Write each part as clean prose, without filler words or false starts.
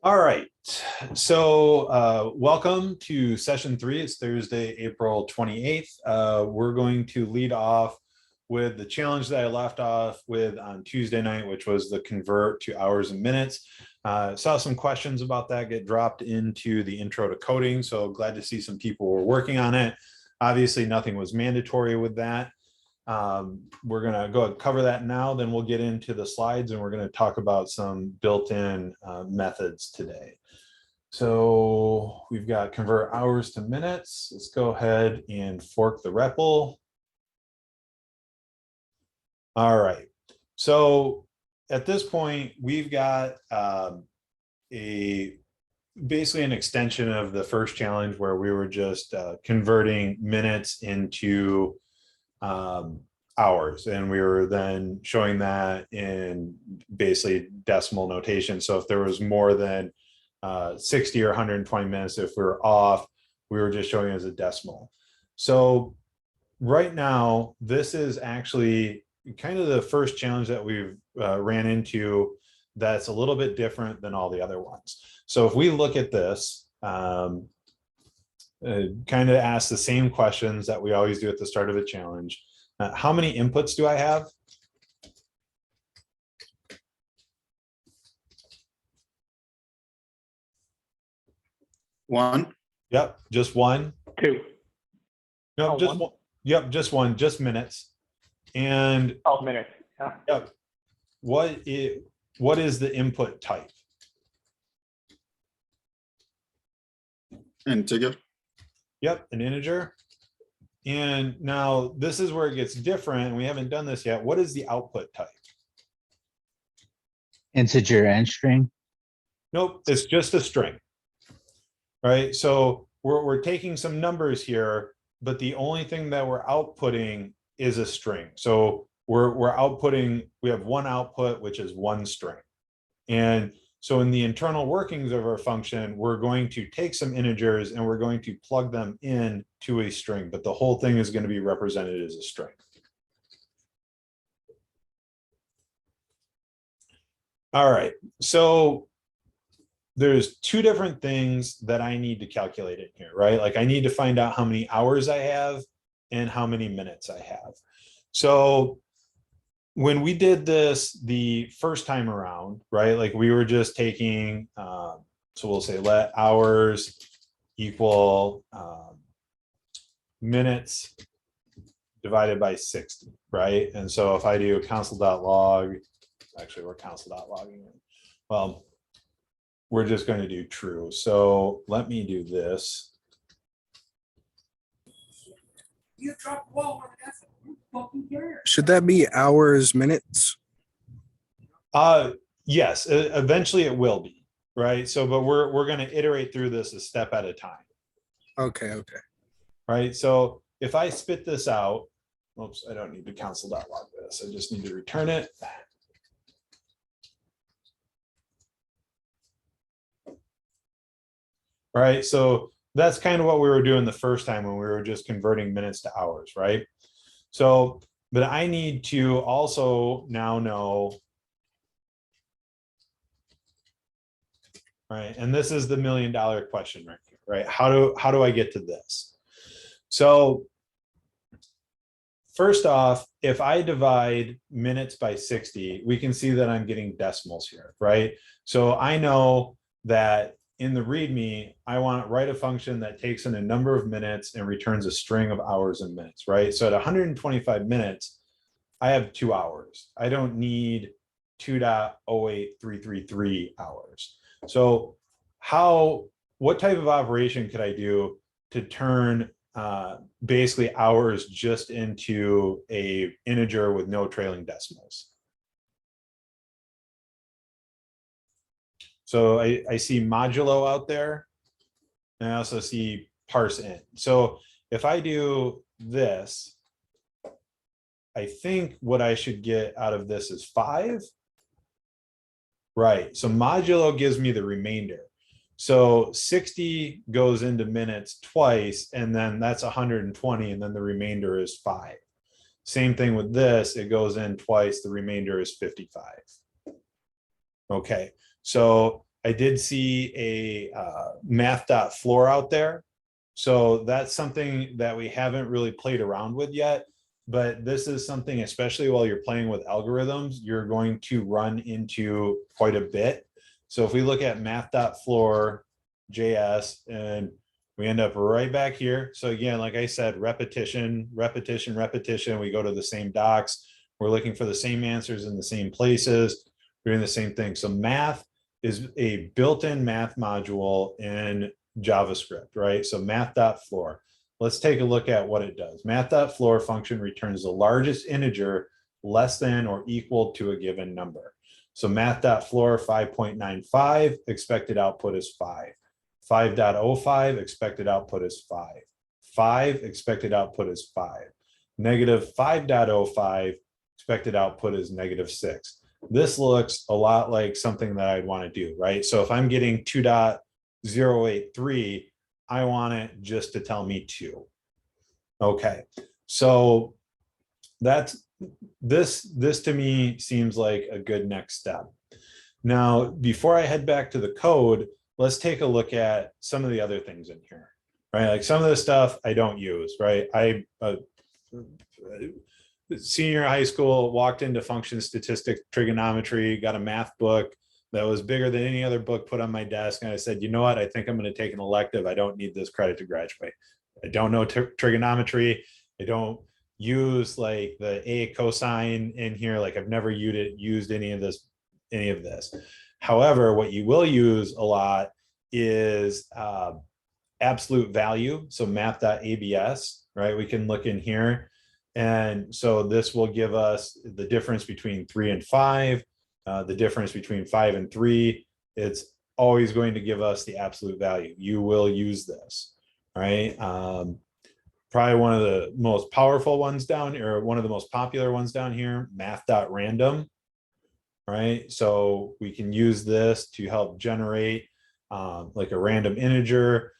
All right, so welcome to session 3. It's Thursday, April 28th. We're going to lead off with the challenge that I left off with on Tuesday night, which was the convert to hours and minutes. Saw some questions about that get dropped into the intro to coding, so glad to see some people were working on it. Obviously, nothing was mandatory with that. We're going to go ahead and cover that now, then we'll get into the slides and we're going to talk about some built-in methods today. So we've got convert hours to minutes. Let's go ahead and fork the REPL. All right, so at this point we've got basically an extension of the first challenge where we were just converting minutes into hours, and we were then showing that in basically decimal notation. So if there was more than 60 or 120 minutes, if we were off, we were just showing as a decimal. So right now, this is actually kind of the first challenge that we've ran into that's a little bit different than all the other ones. So if we look at this, kind of ask the same questions that we always do at the start of a challenge. How many inputs do I have? One. Yep, just one. Two. Nope, just one. Yep, just one, just minutes. And 12 minutes. Yeah. Yep. What is the input type? Integer. Yep, an integer. And now this is where it gets different, and we haven't done this yet. What is the output type? Integer and string. Nope, it's just a string, right? So we're taking some numbers here, but the only thing that we're outputting is a string. So we're outputting, we have one output, which is one string. And so in the internal workings of our function, we're going to take some integers and we're going to plug them in to a string, but the whole thing is going to be represented as a string. All right, so there's two different things that I need to calculate in here, right? Like I need to find out how many hours I have and how many minutes I have. So when we did this the first time around, right, like we were just taking, so we'll say let hours equal minutes divided by 60, right? And so if I do console.log, actually we're console.logging in. Well, we're just going to do true. So let me do this. You dropped the ball. Should that be hours, minutes? Yes, eventually it will be, right? So, but we're going to iterate through this a step at a time. Okay. Right. So if I spit this out, oops, I don't need to console.log this. I just need to return it. Right. So that's kind of what we were doing the first time when we were just converting minutes to hours, right? So, but I need to also now know, right? And this is the $1 million question right here, right? How do I get to this? So first off, if I divide minutes by 60, we can see that I'm getting decimals here, right? So I know that in the README, I want to write a function that takes in a number of minutes and returns a string of hours and minutes, right? So at 125 minutes, I have 2 hours. I don't need 2.08333 hours. So what type of operation could I do to turn basically hours just into a integer with no trailing decimals? So I see modulo out there, and I also see parse in. So if I do this, I think what I should get out of this is 5. Right, so modulo gives me the remainder. So 60 goes into minutes twice, and then that's 120, and then the remainder is 5. Same thing with this, it goes in twice, the remainder is 55. Okay, so I did see a math.floor out there. So that's something that we haven't really played around with yet. But this is something, especially while you're playing with algorithms, you're going to run into quite a bit. So if we look at math.floor JS, and we end up right back here. So again, like I said, repetition, repetition, repetition. We go to the same docs. We're looking for the same answers in the same places. We're doing the same thing. So math is a built-in math module in JavaScript, right? So math.floor. Let's take a look at what it does. Math.floor function returns the largest integer less than or equal to a given number. So math.floor 5.95, expected output is 5. 5.05, expected output is 5. 5, expected output is 5. Negative 5.05, expected output is negative 6. This looks a lot like something that I'd want to do, right? So if I'm getting 2.083, I want it just to tell me 2. Okay, so that's this to me seems like a good next step. Now, before I head back to the code, let's take a look at some of the other things in here, right? Like some of the stuff I don't use, right? Senior high school, walked into function statistics, trigonometry, got a math book that was bigger than any other book put on my desk. And I said, you know what? I think I'm going to take an elective. I don't need this credit to graduate. I don't know trigonometry. I don't use like the A cosine in here. Like I've never used any of this. However, what you will use a lot is absolute value. So math.abs, right? We can look in here. And so this will give us the difference between 3 and 5. The difference between 5 and 3, it's always going to give us the absolute value. You will use this, right? Probably one of the most powerful ones down, or one of the most popular ones down here, math.random, right? So we can use this to help generate like a random integer.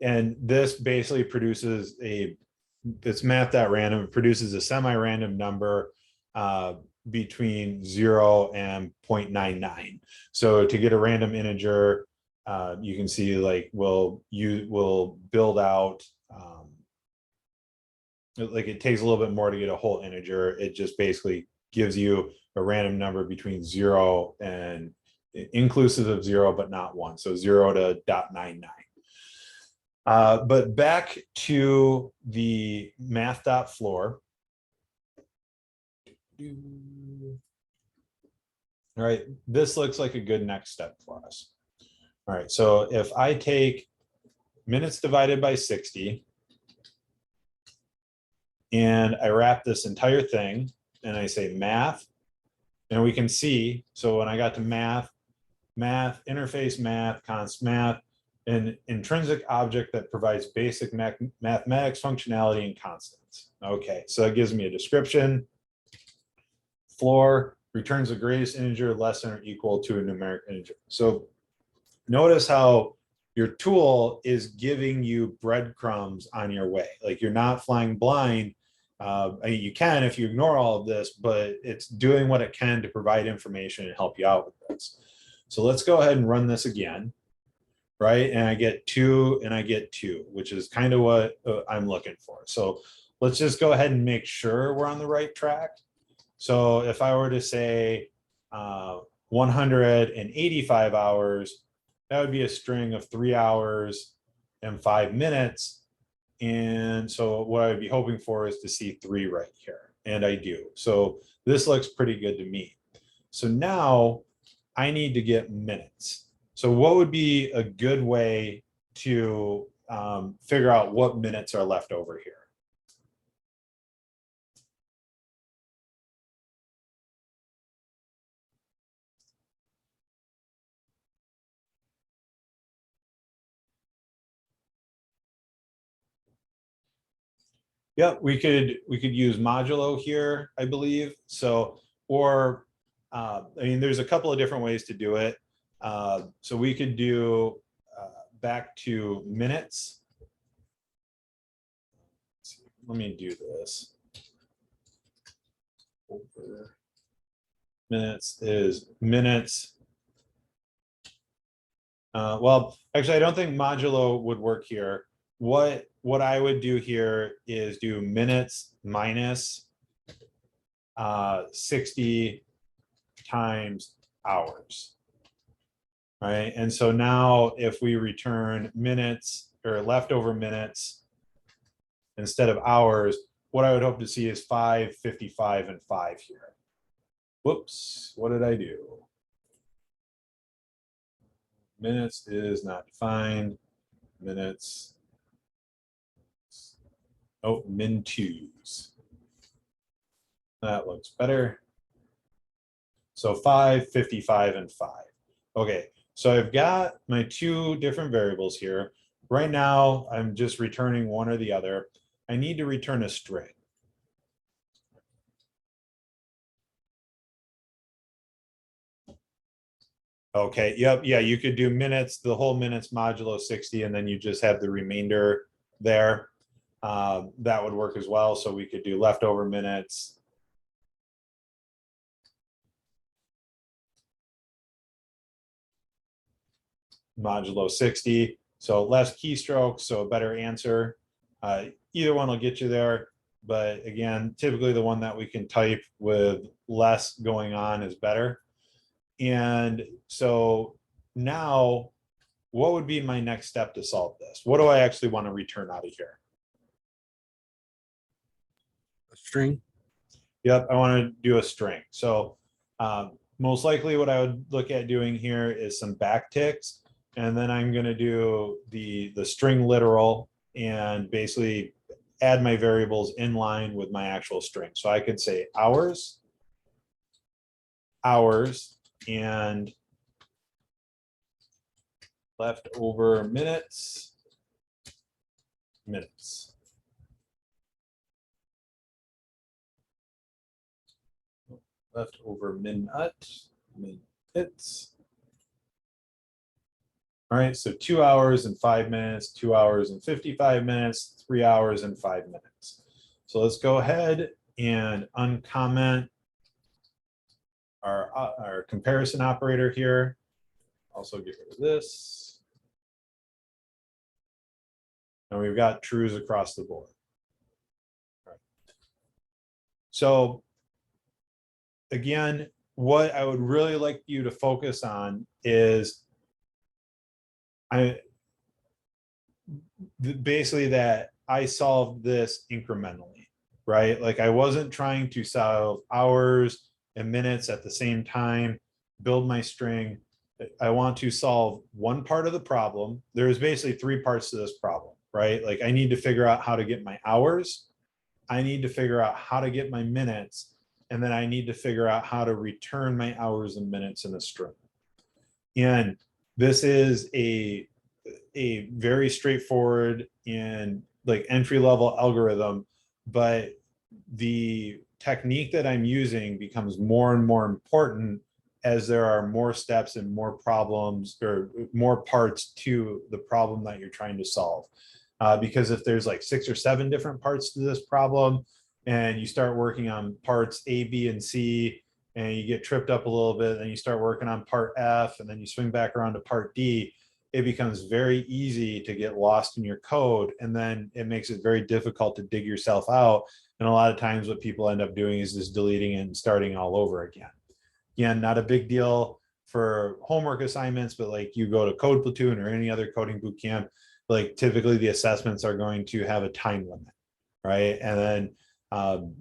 And this basically produces it's math.random, it produces a semi-random number between 0 and 0.99. So to get a random integer, you can see like we'll build out like it takes a little bit more to get a whole integer. It just basically gives you a random number between 0 and inclusive of 0 but not 1, so 0 to 0.99. But back to the math.floor. All right, this looks like a good next step for us. All right, so if I take minutes divided by 60 and I wrap this entire thing and I say math, and we can see, so when I got to math, interface math, const math, an intrinsic object that provides basic mathematics functionality and constants. Okay, so it gives me a description. Floor returns the greatest integer less than or equal to a numeric integer. So notice how your tool is giving you breadcrumbs on your way. Like you're not flying blind. I mean, you can if you ignore all of this, but it's doing what it can to provide information and help you out with this. So let's go ahead and run this again. Right, and I get 2 and I get 2, which is kind of what I'm looking for. So let's just go ahead and make sure we're on the right track. So if I were to say 185 hours, that would be a string of 3 hours and 5 minutes. And so what I'd be hoping for is to see 3 right here, and I do. So this looks pretty good to me. So now I need to get minutes. So what would be a good way to figure out what minutes are left over here? Yeah, we could use modulo here, I believe. So, or I mean, there's a couple of different ways to do it. So we could do back to minutes. Let me do this. Minutes is minutes. Well, actually, I don't think modulo would work here. What I would do here is do minutes minus 60 times hours. Right. And so now if we return minutes or leftover minutes instead of hours, what I would hope to see is 5, 55, and 5 here. Whoops, what did I do? Minutes is not defined. Minutes. Oh, min twos. That looks better. So 5, 55, and 5. Okay, so I've got my two different variables here. Right now, I'm just returning one or the other. I need to return a string. Okay, yep, yeah, you could do minutes, the whole minutes modulo 60, and then you just have the remainder there. That would work as well. So we could do leftover minutes. Modulo 60. So less keystrokes, so a better answer. Either one will get you there. But again, typically the one that we can type with less going on is better. And so now, what would be my next step to solve this? What do I actually want to return out of here? A string. Yep, I want to do a string. So most likely what I would look at doing here is some backticks. And then I'm going to do the string literal and basically add my variables in line with my actual string. So I could say hours, and leftover minutes. Leftover minutes. All right, so 2 hours and 5 minutes, 2 hours and 55 minutes, 3 hours and 5 minutes. So let's go ahead and uncomment our comparison operator here. Also get rid of this. And we've got trues across the board. All right. So again, what I would really like you to focus on is basically that I solved this incrementally, right? Like I wasn't trying to solve hours and minutes at the same time, build my string. I want to solve one part of the problem. There's basically 3 parts to this problem, right? Like I need to figure out how to get my hours. I need to figure out how to get my minutes. And then I need to figure out how to return my hours and minutes in a string. And this is a very straightforward and like entry-level algorithm, but the technique that I'm using becomes more and more important as there are more steps and more problems or more parts to the problem that you're trying to solve. Because if there's like 6 or 7 different parts to this problem and you start working on parts A, B, and C, and you get tripped up a little bit, then you start working on part F, and then you swing back around to part D, it becomes very easy to get lost in your code. And then it makes it very difficult to dig yourself out. And a lot of times what people end up doing is just deleting it and starting all over again. Again, not a big deal for homework assignments, but like you go to Code Platoon or any other coding boot camp, like typically the assessments are going to have a time limit, right? And then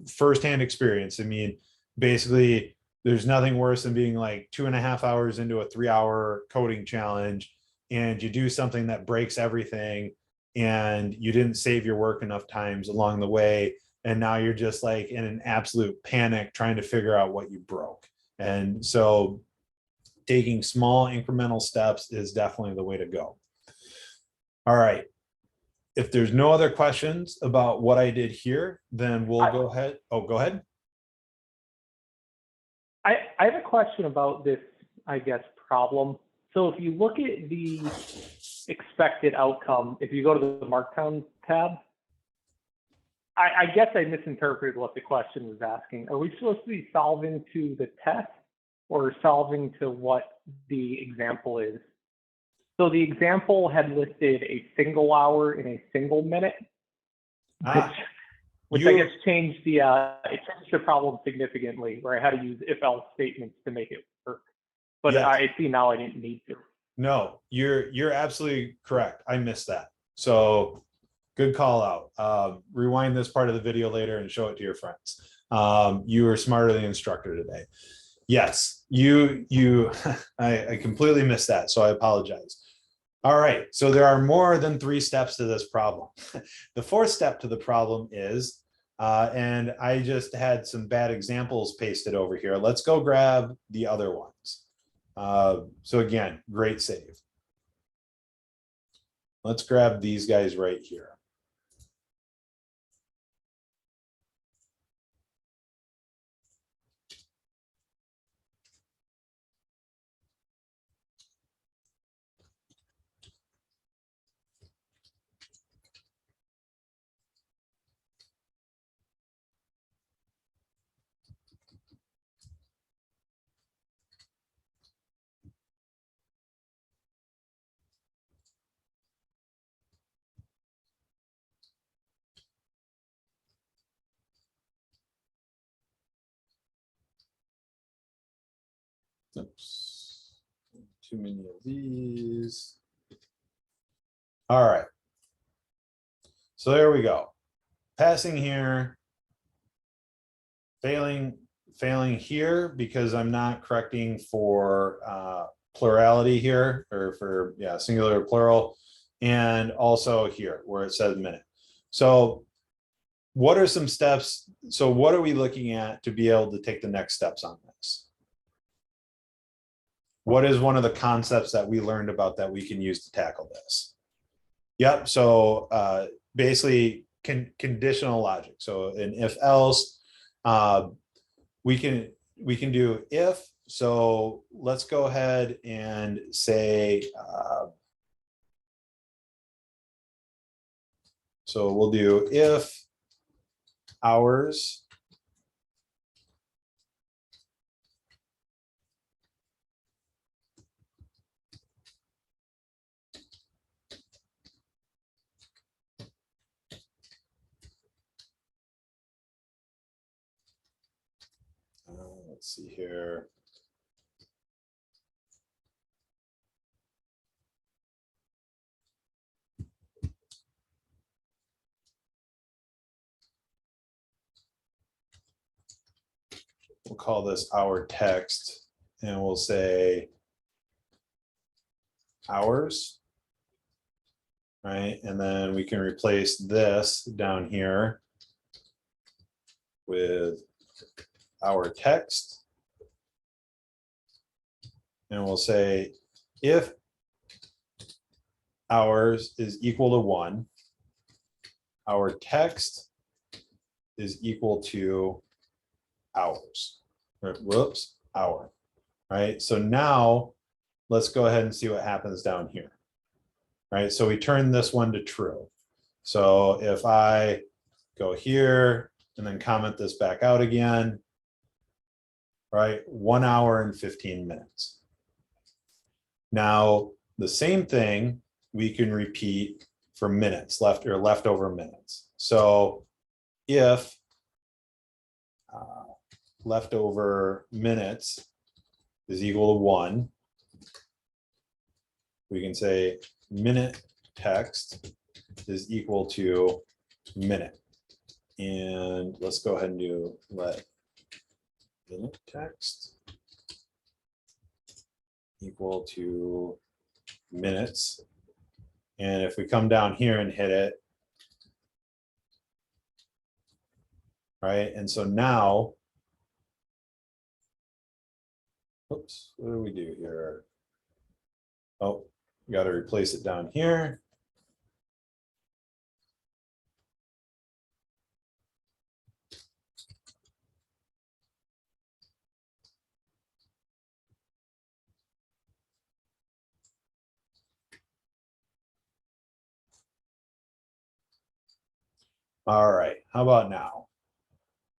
firsthand experience. I mean, basically, there's nothing worse than being like 2.5 hours into a 3-hour coding challenge and you do something that breaks everything and you didn't save your work enough times along the way. And now you're just like in an absolute panic trying to figure out what you broke. And so taking small incremental steps is definitely the way to go. All right. If there's no other questions about what I did here, then we'll go ahead. Oh, go ahead. I have a question about this, I guess, problem. So if you look at the expected outcome, if you go to the Markdown tab, I guess I misinterpreted what the question was asking. Are we supposed to be solving to the test or solving to what the example is? So the example had listed a single hour in a single minute, which I guess changed it changed the problem significantly, where I had to use if-else statements to make it work. But Yes. I see now I didn't need to. No, you're absolutely correct. I missed that. So good call out. Rewind this part of the video later and show it to your friends. You were smarter than the instructor today. Yes, I completely missed that. So I apologize. All right. So there are more than 3 steps to this problem. The 4th step to the problem is, and I just had some bad examples pasted over here. Let's go grab the other ones. So again, great save. Let's grab these guys right here. Oops, too many of these. All right. So there we go. Passing here, failing here because I'm not correcting for plurality here, or for singular or plural, and also here where it says minute. So what are some steps? So what are we looking at to be able to take the next steps on this? What is one of the concepts that we learned about that we can use to tackle this? Yep. So basically conditional logic. So in if else, we can do if. So let's go ahead and say, so we'll do if hours let's see here. We'll call this our text, and we'll say hours, right? And then we can replace this down here with our text. And we'll say if hours is equal to 1, our text is equal to hours. Whoops, hour. Right. So now let's go ahead and see what happens down here. Right. So we turn this one to true. So if I go here and then comment this back out again, right, 1 hour and 15 minutes. Now, the same thing we can repeat for minutes, leftover minutes. So if leftover minutes is equal to 1, we can say minute text is equal to minute. And let's go ahead and do let minute text equal to minutes. And if we come down here and hit it, right? And so now, oops, what do we do here? Oh, we got to replace it down here. All right, how about now?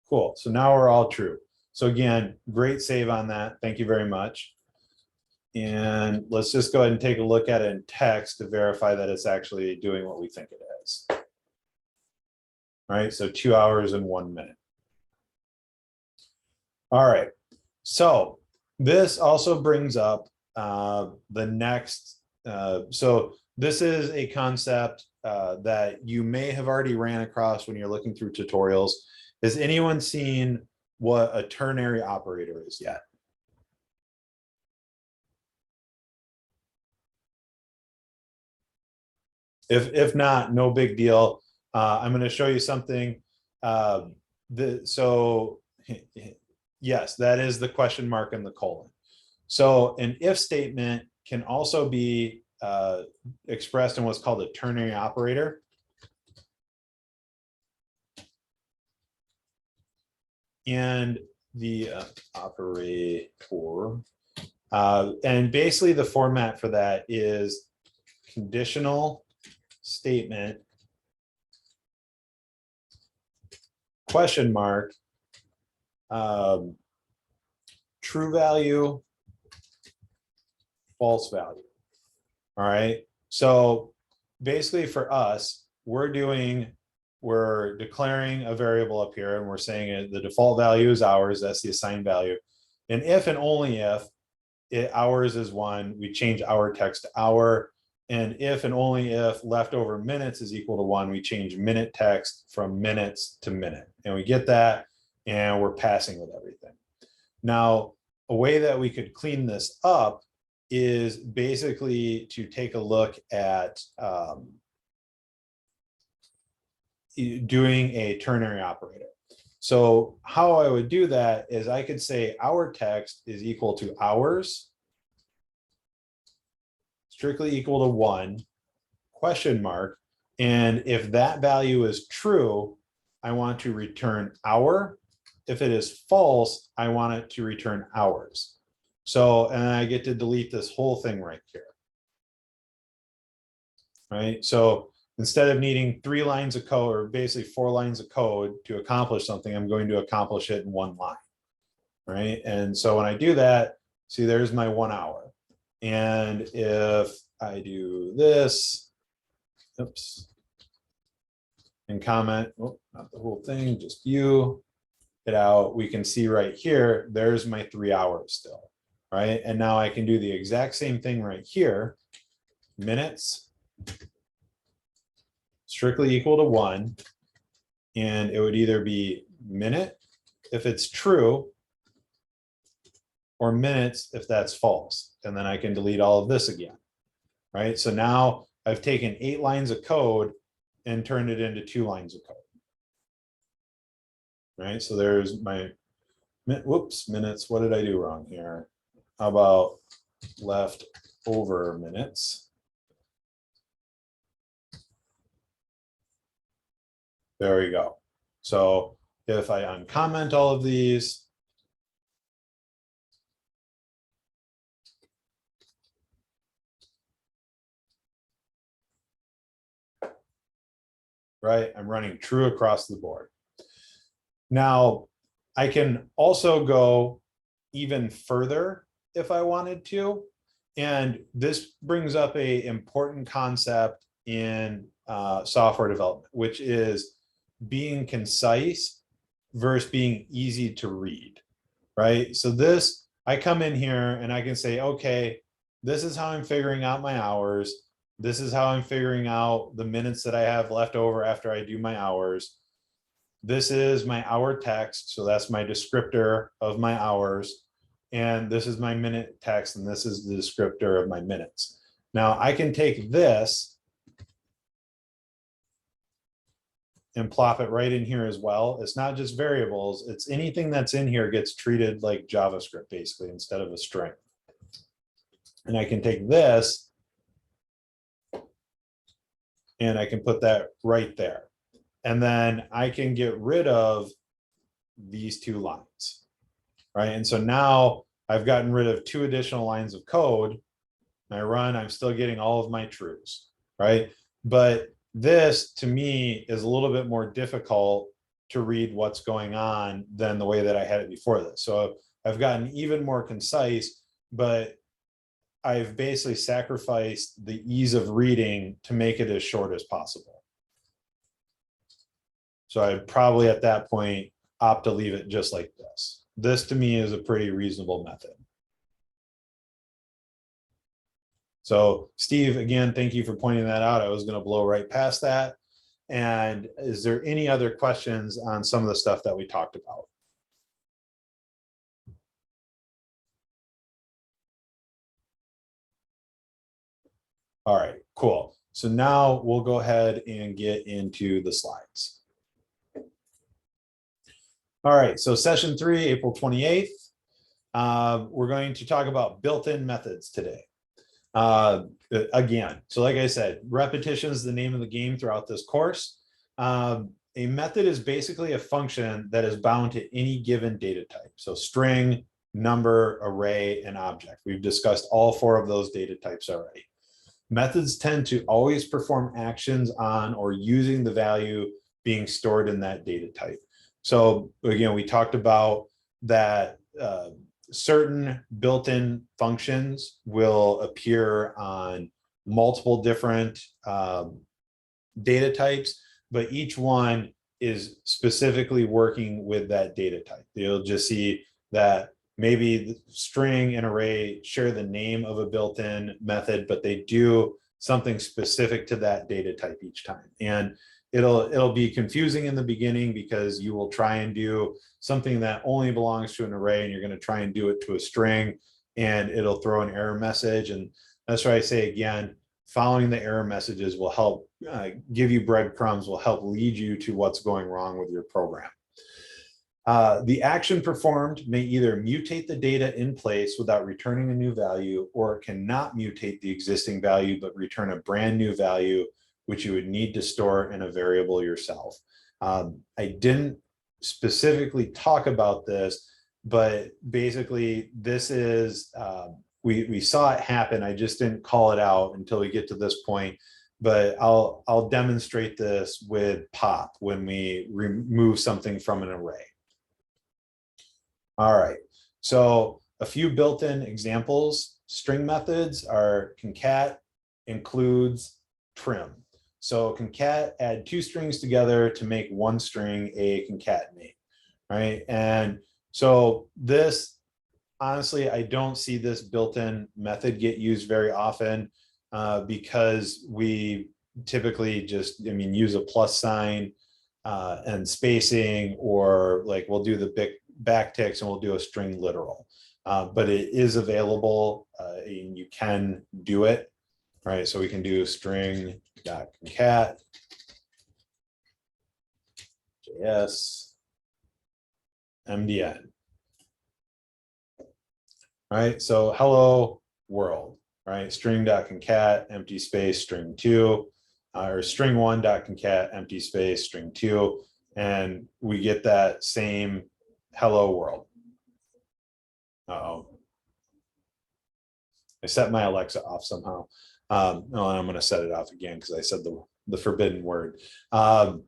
Cool, so now we're all true. So again, great save on that. Thank you very much. And let's just go ahead and take a look at it in text to verify that it's actually doing what we think it is. All right, so 2 hours and 1 minute. All right, so this also brings up the next, so this is a concept that you may have already ran across when you're looking through tutorials. Has anyone seen what a ternary operator is yet? If not, no big deal. I'm going to show you something. So yes, that is the question mark and the colon. So an if statement can also be expressed in what's called a ternary operator. And the operator, and basically the format for that is conditional statement, question mark, true value, false value. All right. So basically for us, we're declaring a variable up here and we're saying the default value is hours. That's the assigned value. And if and only if hours is 1, we change our text to hour. And if and only if leftover minutes is equal to 1, we change minute text from minutes to minute. And we get that and we're passing with everything. Now, a way that we could clean this up is basically to take a look at doing a ternary operator. So how I would do that is I could say our text is equal to hours, strictly equal to 1, question mark. And if that value is true, I want to return hour. If it is false, I want it to return hours. So, and I get to delete this whole thing right here. Right. So instead of needing 3 lines of code, or basically 4 lines of code to accomplish something, I'm going to accomplish it in 1 line. Right. And so when I do that, see, there's my 1 hour. And if I do this, oops, and comment, oh, not the whole thing, just view it out, we can see right here, there's my 3 hours still, right? And now I can do the exact same thing right here, minutes, strictly equal to 1, and it would either be minute if it's true, or minutes if that's false. And then I can delete all of this again, right? So now I've taken 8 lines of code and turned it into 2 lines of code. Right, so there's my, whoops, minutes. What did I do wrong here? How about left over minutes? There we go. So if I uncomment all of these, right, I'm running true across the board. Now, I can also go even further if I wanted to. And this brings up an important concept in software development, which is being concise versus being easy to read, right? So this, I come in here and I can say, okay, this is how I'm figuring out my hours. This is how I'm figuring out the minutes that I have left over after I do my hours. This is my hour text, so that's my descriptor of my hours. And this is my minute text, and this is the descriptor of my minutes. Now I can take this and plop it right in here as well. It's not just variables, it's anything that's in here gets treated like JavaScript basically instead of a string. And I can take this and I can put that right there. And then I can get rid of these 2 lines, right? And so now I've gotten rid of 2 additional lines of code. I run, I'm still getting all of my trues, right? But This to me is a little bit more difficult to read what's going on than the way that I had it before this. So I've gotten even more concise, but I've basically sacrificed the ease of reading to make it as short as possible. So I'd probably at that point opt to leave it just like this. This to me is a pretty reasonable method. So Steve, again, thank you for pointing that out. I was going to blow right past that. And is there any other questions on some of the stuff that we talked about? All right, cool. So now we'll go ahead and get into the slides. All right, so session 3, April 28th. We're going to talk about built-in methods today. Again, so like I said, repetition is the name of the game throughout this course. A method is basically a function that is bound to any given data type. So string, number, array, and object. We've discussed all 4 of those data types already. Methods tend to always perform actions on or using the value being stored in that data type. So again, we talked about that certain built-in functions will appear on multiple different data types, but each one is specifically working with that data type. You'll just see that maybe the string and array share the name of a built-in method, but they do something specific to that data type each time. And it'll be confusing in the beginning because you will try and do something that only belongs to an array and you're going to try and do it to a string and it'll throw an error message. And that's why I say again, following the error messages will help give you breadcrumbs, will help lead you to what's going wrong with your program. The action performed may either mutate the data in place without returning a new value, or it cannot mutate the existing value, but return a brand new value, which you would need to store in a variable yourself. I didn't specifically talk about this, but basically this is, we saw it happen. I just didn't call it out until we get to this point, but I'll demonstrate this with pop when we remove something from an array. All right, so a few built-in examples. String methods are concat, includes, trim. So concat, add 2 strings together to make 1 string a concatenate, right? And so this, honestly, I don't see this built-in method get used very often because we typically just, use a plus sign and spacing, or like we'll do the big backticks and we'll do a string literal. But it is available and you can do it, right? So we can do string dot concat JS MDN. Right, so hello world, right? String dot concat empty space string 2, or string 1 dot concat empty space string 2, and we get that same hello world. Uh-oh. I set my Alexa off somehow. No, I'm going to set it off again because I said the forbidden word. All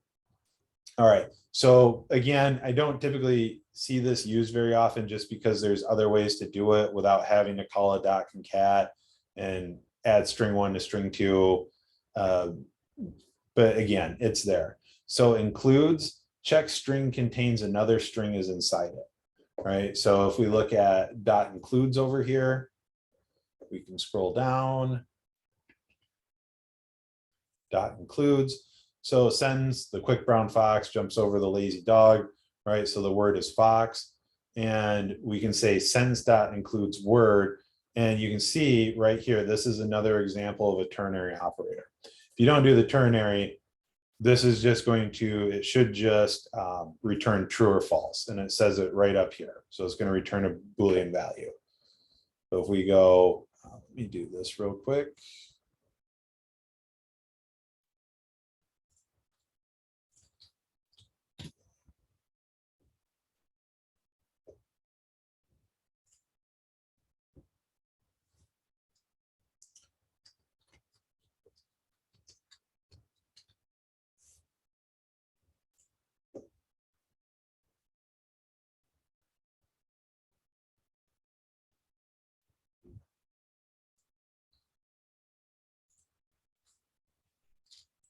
right. So again, I don't typically see this used very often just because there's other ways to do it without having to call a dot concat and add string 1 to string 2. But again, it's there. So includes, check string contains another string is inside it, right? So if we look at dot includes over here, we can scroll down. Dot includes. So sends the quick brown fox, jumps over the lazy dog, right? So the word is fox. And we can say sends dot includes word. And you can see right here, this is another example of a ternary operator. If you don't do the ternary, this is just going to, it should just return true or false. And it says it right up here. So it's going to return a Boolean value. So if we go, let me do this real quick.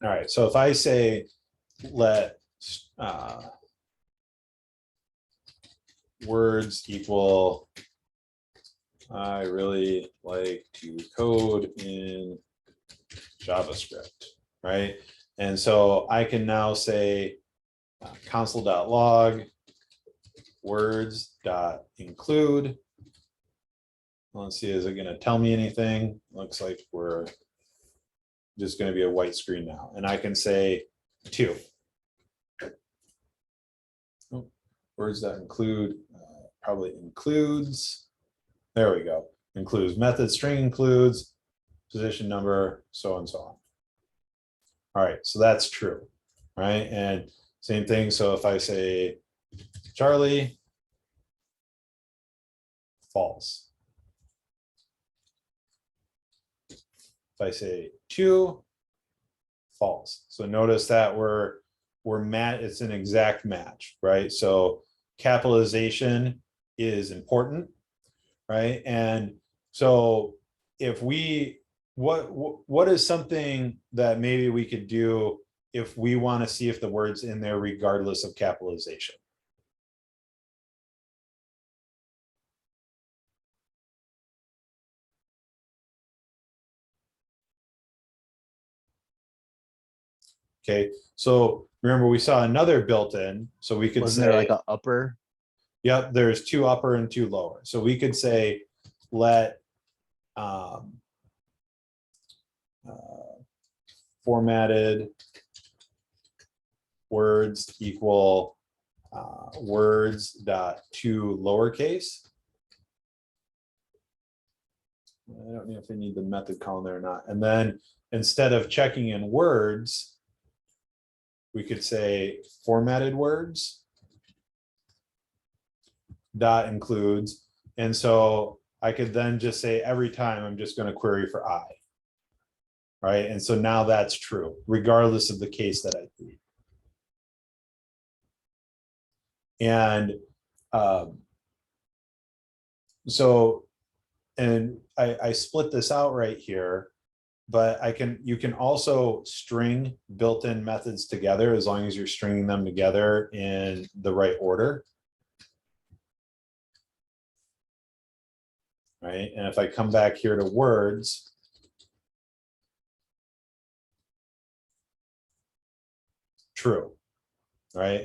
All right, so if I say let words equal, I really like to code in JavaScript, right? And so I can now say console.log words.include. Let's see, is it going to tell me anything? Looks like we're just going to be a white screen now. And I can say 2. Oh, words that include, probably includes. There we go. Includes method, string includes, position number, so and so on. All right, so that's true, right? And same thing. So if I say Charlie, false. If I say 2, false. So notice that we're it's an exact match, right? So capitalization is important, right? And so if we, what is something that maybe we could do if we want to see if the word's in there regardless of capitalization? Okay, so remember we saw another built-in, so we could Wasn't say, there like a upper? yep, there's 2 upper and 2 lower. So we could say let formatted words equal words dot 2 lowercase. I don't know if I need the method call there or not. And then instead of checking in words, we could say formatted words dot includes. And so I could then just say every time I'm just going to query for I. Right. And so now that's true, regardless of the case that I plead. And so, and I split this out right here, but you can also string built-in methods together as long as you're stringing them together in the right order. Right. And if I come back here to words, true. Right.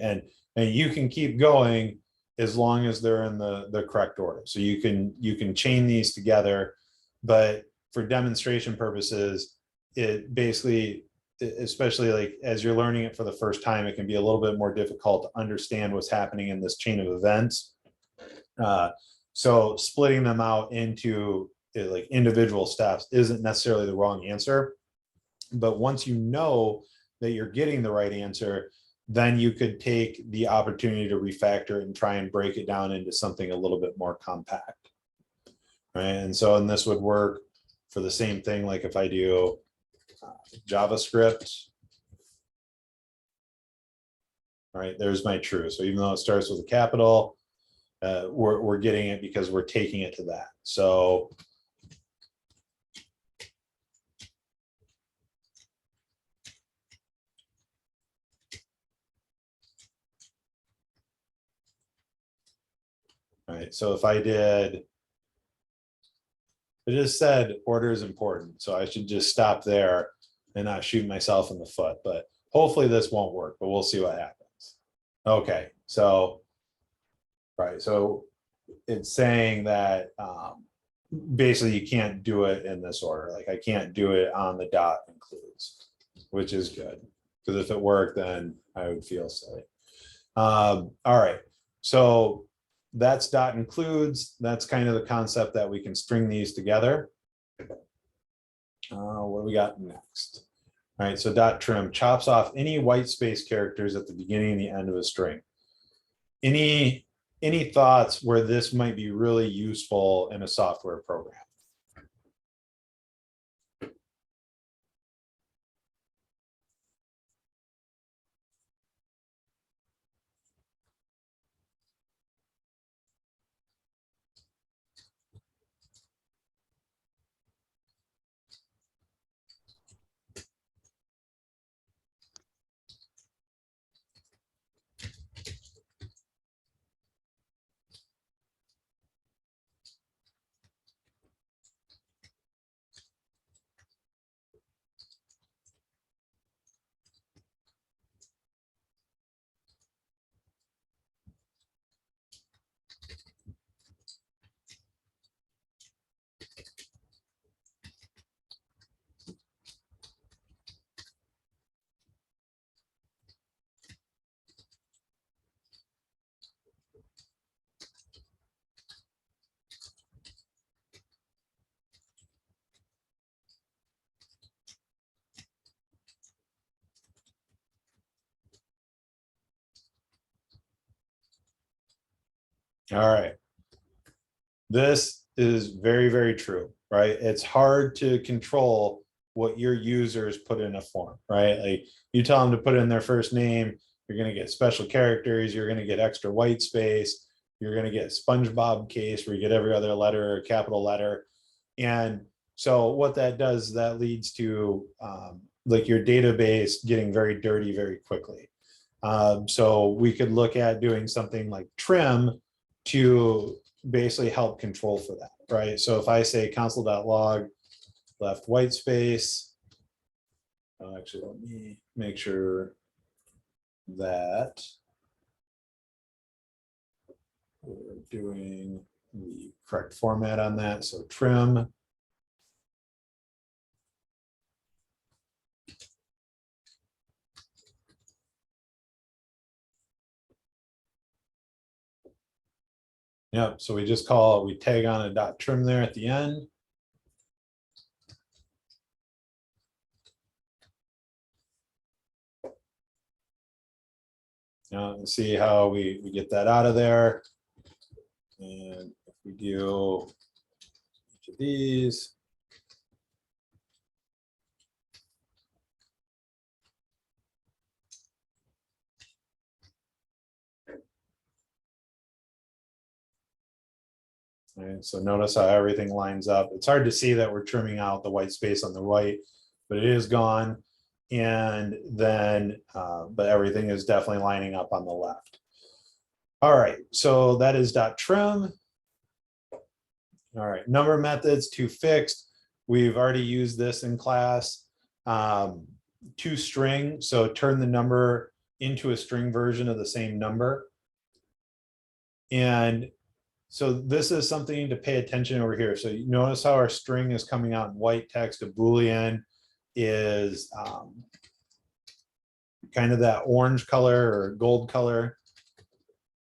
And you can keep going as long as they're in the correct order. So you can chain these together, but for demonstration purposes, it basically, especially like as you're learning it for the first time, it can be a little bit more difficult to understand what's happening in this chain of events. So splitting them out into like individual steps isn't necessarily the wrong answer. But once you know that you're getting the right answer, then you could take the opportunity to refactor and try and break it down into something a little bit more compact. Right. And so, and this would work for the same thing, like if I do JavaScript. All right, there's my true. So even though it starts with a capital, we're getting it because we're taking it to that. So all right, so if I did, it just said order is important, so I should just stop there and not shoot myself in the foot. But hopefully this won't work, but we'll see what happens. Okay, so right, so it's saying that basically you can't do it in this order. Like I can't do it on the dot includes, which is good, because if it worked, then I would feel silly. All right, so that's dot includes. That's kind of the concept that we can string these together. What do we got next? All right, so dot trim chops off any white space characters at the beginning and the end of a string. Any thoughts where this might be really useful in a software program? All right. This is very, very true, right? It's hard to control what your users put in a form, right? Like you tell them to put in their first name, you're going to get special characters, you're going to get extra white space, you're going to get SpongeBob case where you get every other letter or capital letter. And so what that does, that leads to like your database getting very dirty very quickly. So we could look at doing something like trim to basically help control for that, right? So if I say console.log left white space, actually let me make sure that we're doing the correct format on that. So trim. Yep, so we just call, we tag on a dot trim there at the end. Now, and see how we get that out of there. And if we do each of these, right, so notice how everything lines up. It's hard to see that we're trimming out the white space on the right, but it is gone. And then, but everything is definitely lining up on the left. All right, so that is dot trim. All right, number methods to fixed. We've already used this in class. To string, so turn the number into a string version of the same number. And so this is something to pay attention over here. So you notice how our string is coming out in white text. A Boolean is kind of that orange color or gold color,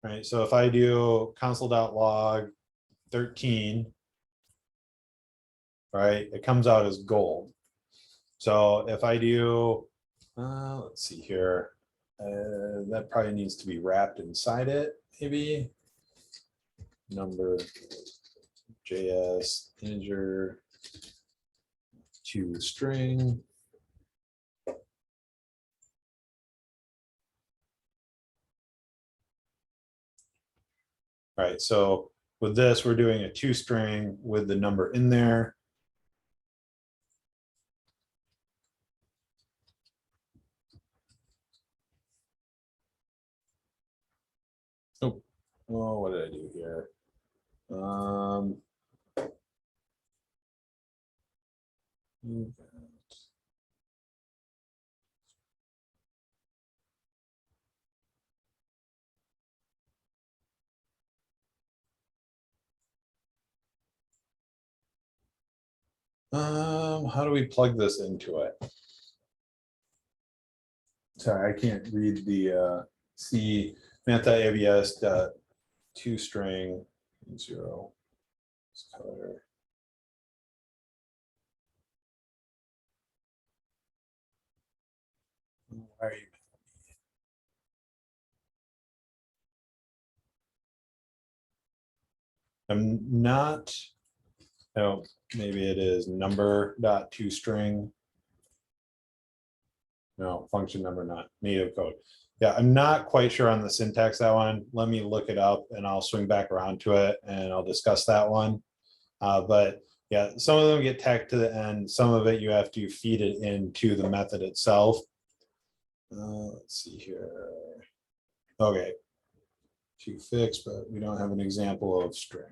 right? So if I do console.log 13, right, it comes out as gold. So if I do, let's see here, that probably needs to be wrapped inside it, maybe. Number JS integer to string. All right, so with this, we're doing a to string with the number in there. Oh, well, what did I do here? How do we plug this into it? Sorry, I can't read the C math.abs to string 0 color. Why are you? I'm not. Oh, maybe it is number dot to string. No, function number, not native code. Yeah, I'm not quite sure on the syntax that one. Let me look it up and I'll swing back around to it and I'll discuss that one. But yeah, some of them get tacked to the end. Some of it you have to feed it into the method itself. Let's see here. Okay, to fix, but we don't have an example of string.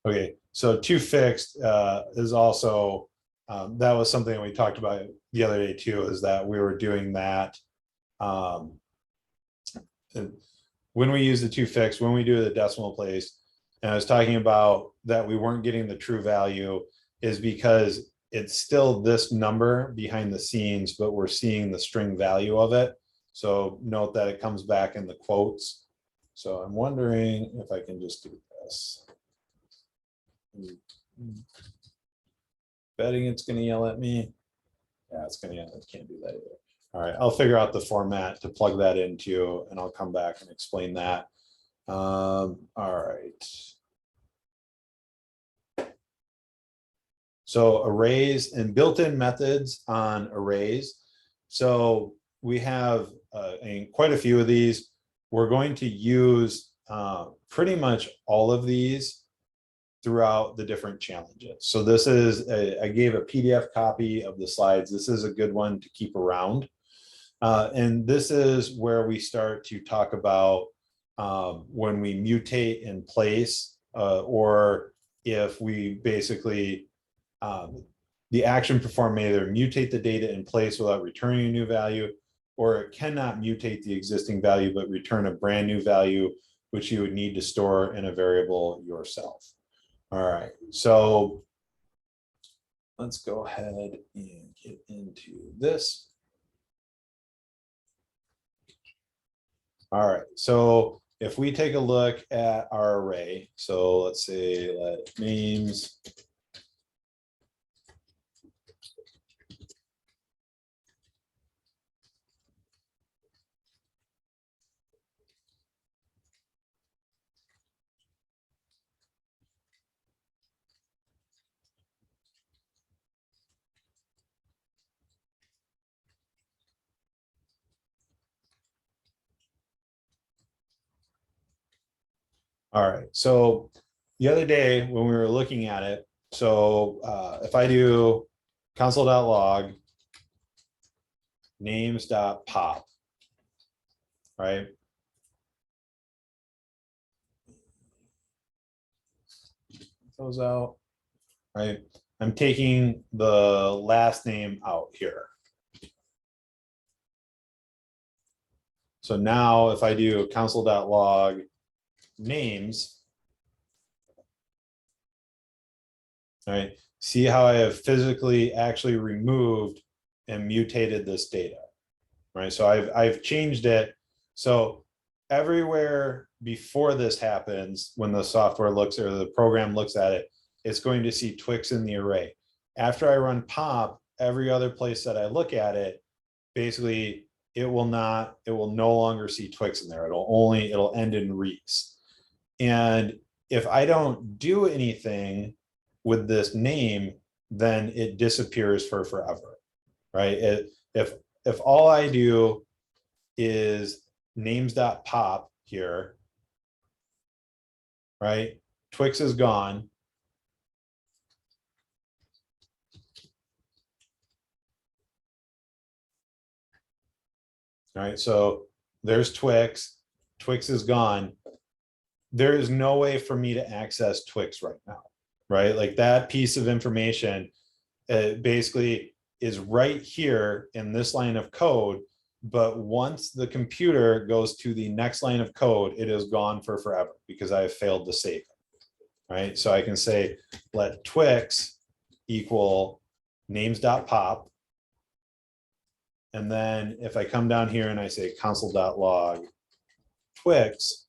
Okay, so to fixed is also, that was something we talked about the other day too, is that we were doing that. When we use the to fixed, when we do the decimal place, and I was talking about that we weren't getting the true value is because it's still this number behind the scenes, but we're seeing the string value of it. So note that it comes back in the quotes. So I'm wondering if I can just do this. Betting it's going to yell at me. Yeah, it's going to yell. I can't do that either. All right, I'll figure out the format to plug that into, and I'll come back and explain that. All right. So arrays and built-in methods on arrays. So we have quite a few of these. We're going to use pretty much all of these throughout the different challenges. So this is, I gave a PDF copy of the slides. This is a good one to keep around. And this is where we start to talk about when we mutate in place, or if we basically, the action performed may either mutate the data in place without returning a new value, or it cannot mutate the existing value, but return a brand new value, which you would need to store in a variable yourself. All right, so let's go ahead and get into this. All right, so if we take a look at our array, so let's say let names All right, so the other day when we were looking at it, so if I do console.log names.pop, right? Those out, right? I'm taking the last name out here. So now if I do console.log names, all right, see how I have physically actually removed and mutated this data, right? So I've changed it. So everywhere before this happens, when the software looks or the program looks at it, it's going to see Twix in the array. After I run pop, every other place that I look at it, basically it will no longer see Twix in there. It'll end in Reese. And if I don't do anything with this name, then it disappears for forever, right? If all I do is names.pop here, right? Twix is gone. All right, so there's Twix. Twix is gone. There is no way for me to access Twix right now, right? Like that piece of information basically is right here in this line of code. But once the computer goes to the next line of code, it is gone for forever because I have failed to save it, right? So I can say let Twix equal names.pop. And then if I come down here and I say console.log Twix,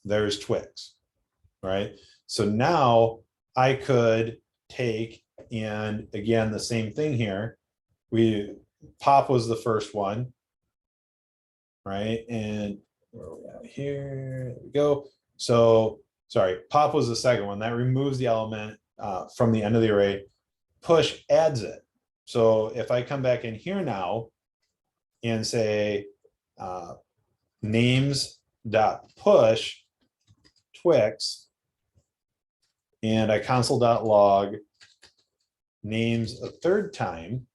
there's Twix, right? So now I could take, and again, the same thing here. Pop was the first one, right? And where are we at here? There we go. So sorry, pop was the second one. That removes the element from the end of the array. Push adds it. So if I come back in here now and say names.push Twix, and I console.log names a third time,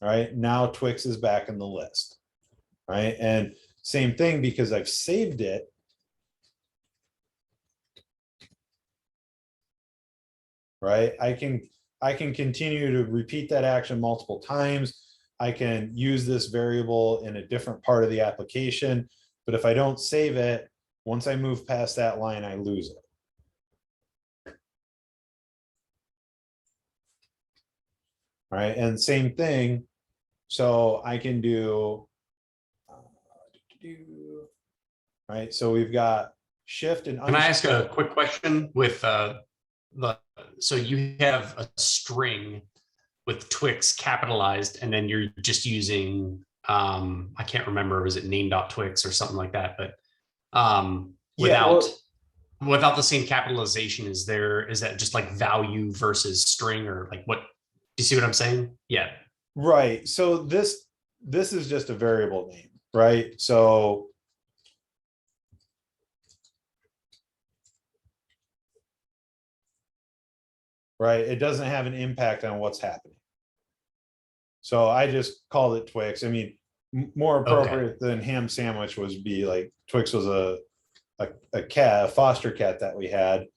right? Now Twix is back in the list, right? And same thing, because I've saved it, right? I can continue to repeat that action multiple times. I can use this variable in a different part of the application, but if I don't save it, once I move past that line, I lose it. Right, and same thing. So I can do, right? So we've got shift and Can I ask a quick question with so you have a string with Twix capitalized, and then you're just using, I can't remember, was it name.twix or something like that, but without the same capitalization, is that just like value versus string, or like what, do you see what I'm saying? Yeah. Right. So this is just a variable name, right? So right, it doesn't have an impact on what's happening. So I just called it Twix. I mean, more appropriate than ham sandwich would be like Twix was a cat, a foster cat that we had.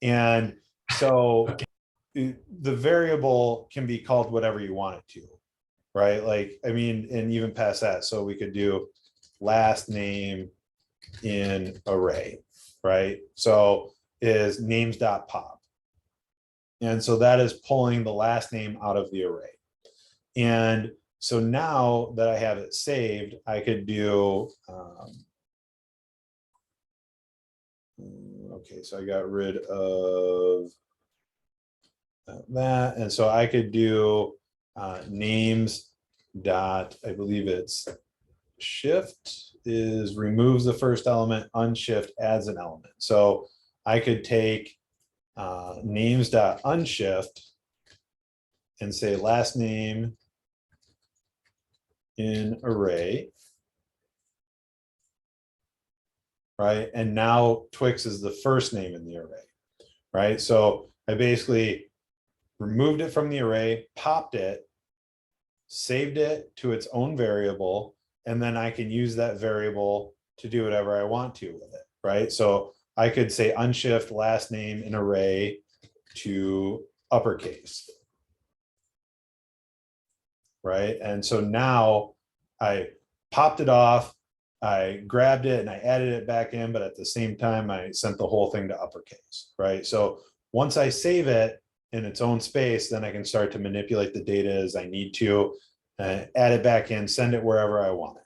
And so the variable can be called whatever you want it to, right? Like, I mean, and even past that. So we could do last name in array, right? So is names.pop. And so that is pulling the last name out of the array. And so now that I have it saved, I could do, okay, so I got rid of that. And so I could do names dot, I believe it's shift is removes the first element, unshift adds an element. So I could take names dot unshift and say last name in array, right? And now Twix is the first name in the array, right? So I basically removed it from the array, popped it, saved it to its own variable, and then I can use that variable to do whatever I want to with it, right? So I could say unshift last name in array to uppercase, right? And so now I popped it off, I grabbed it and I added it back in, but at the same time, I sent the whole thing to uppercase, right? So once I save it in its own space, then I can start to manipulate the data as I need to, add it back in, send it wherever I want it.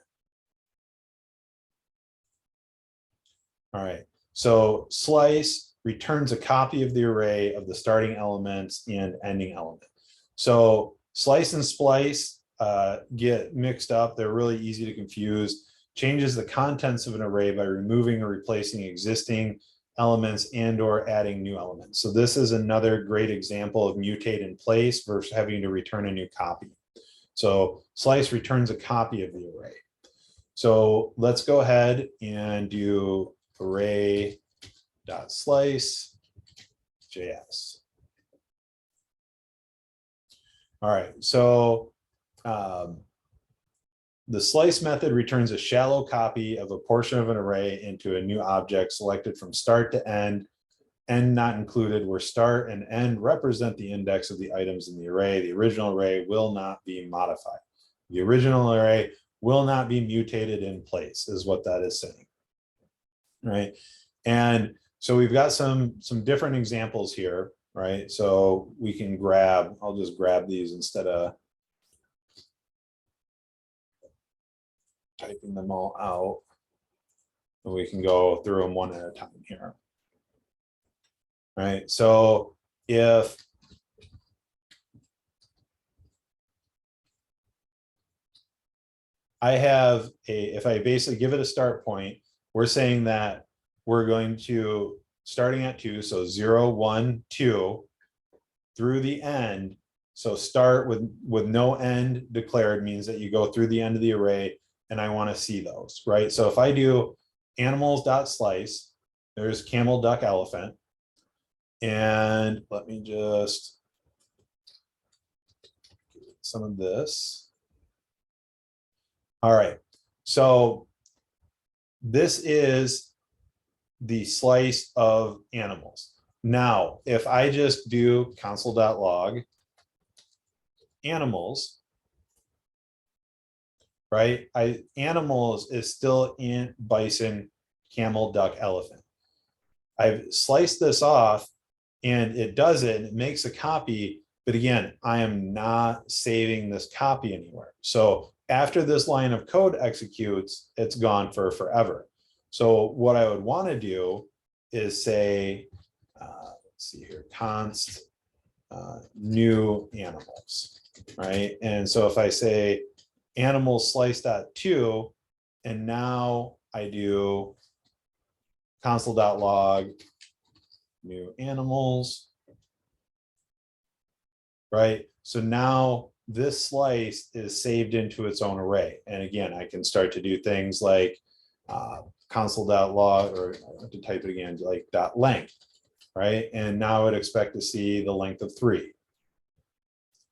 All right, so Slice returns a copy of the array of the starting elements and ending element. So Slice and Splice get mixed up. They're really easy to confuse. Changes the contents of an array by removing or replacing existing elements and or adding new elements. So this is another great example of mutate in place versus having to return a new copy. So Slice returns a copy of the array. So let's go ahead and do array.slice.js. All right, so the slice method returns a shallow copy of a portion of an array into a new object selected from start to end not included, where start and end represent the index of the items in the array. The original array will not be modified. The original array will not be mutated in place, is what that is saying, right? And so we've got some different examples here, right? So we can grab, I'll just grab these instead of typing them all out. And we can go through them one at a time here. Right, so if I have if I basically give it a start point, we're saying that we're going to, starting at 2, so 0, 1, 2 through the end. So start with no end declared means that you go through the end of the array, and I want to see those, right? So if I do animals.slice, there's camel, duck, elephant. And let me just get some of this. All right, so this is the slice of animals. Now, if I just do console.log animals, right? Animals is still in bison, camel, duck, elephant. I've sliced this off and it does it and it makes a copy. But again, I am not saving this copy anywhere. So after this line of code executes, it's gone for forever. So what I would want to do is say let's see here, const new animals, right? And so if I say animal slice.to, and now I do console.log new animals, right? So now this slice is saved into its own array. And again, I can start to do things like console.log, or I have to type it again, like .length, right? And now I would expect to see the length of 3,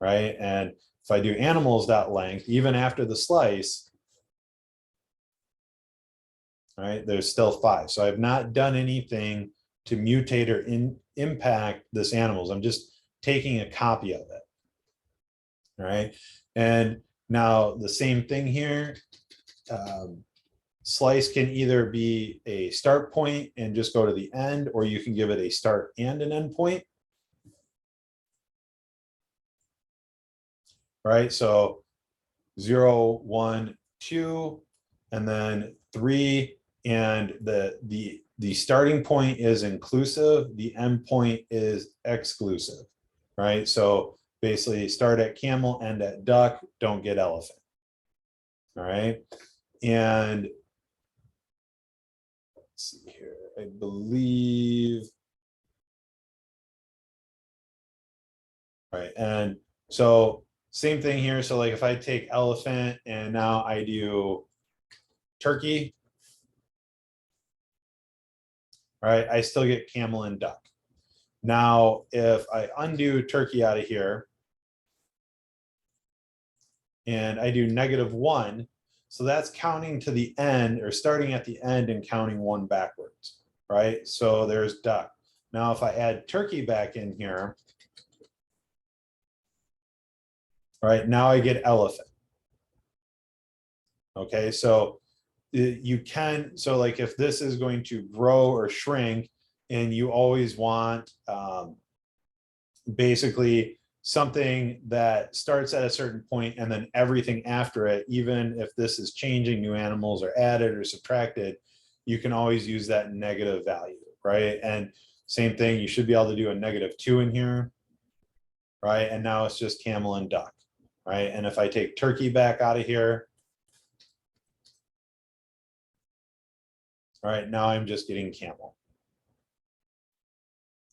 right? And if I do animals.length, even after the slice, right, there's still 5. So I've not done anything to mutate or impact this animals. I'm just taking a copy of it, right? And now the same thing here. Slice can either be a start point and just go to the end, or you can give it a start and an end point. Right, so 0, 1, 2, and then 3, and the starting point is inclusive, the end point is exclusive, right? So basically start at camel, end at duck, don't get elephant. All right, and let's see here, I believe, right, and so same thing here. So like if I take elephant and now I do turkey, right, I still get camel and duck. Now, if I undo turkey out of here and I do -1, so that's counting to the end, or starting at the end and counting 1 backwards, right? So there's duck. Now, if I add turkey back in here, right, now I get elephant. Okay, so you can, so like if this is going to grow or shrink, and you always want basically something that starts at a certain point and then everything after it, even if this is changing, new animals are added or subtracted, you can always use that negative value, right? And same thing, you should be able to do a -2 in here, right? And now it's just camel and duck, right? And if I take turkey back out of here, all right, now I'm just getting camel.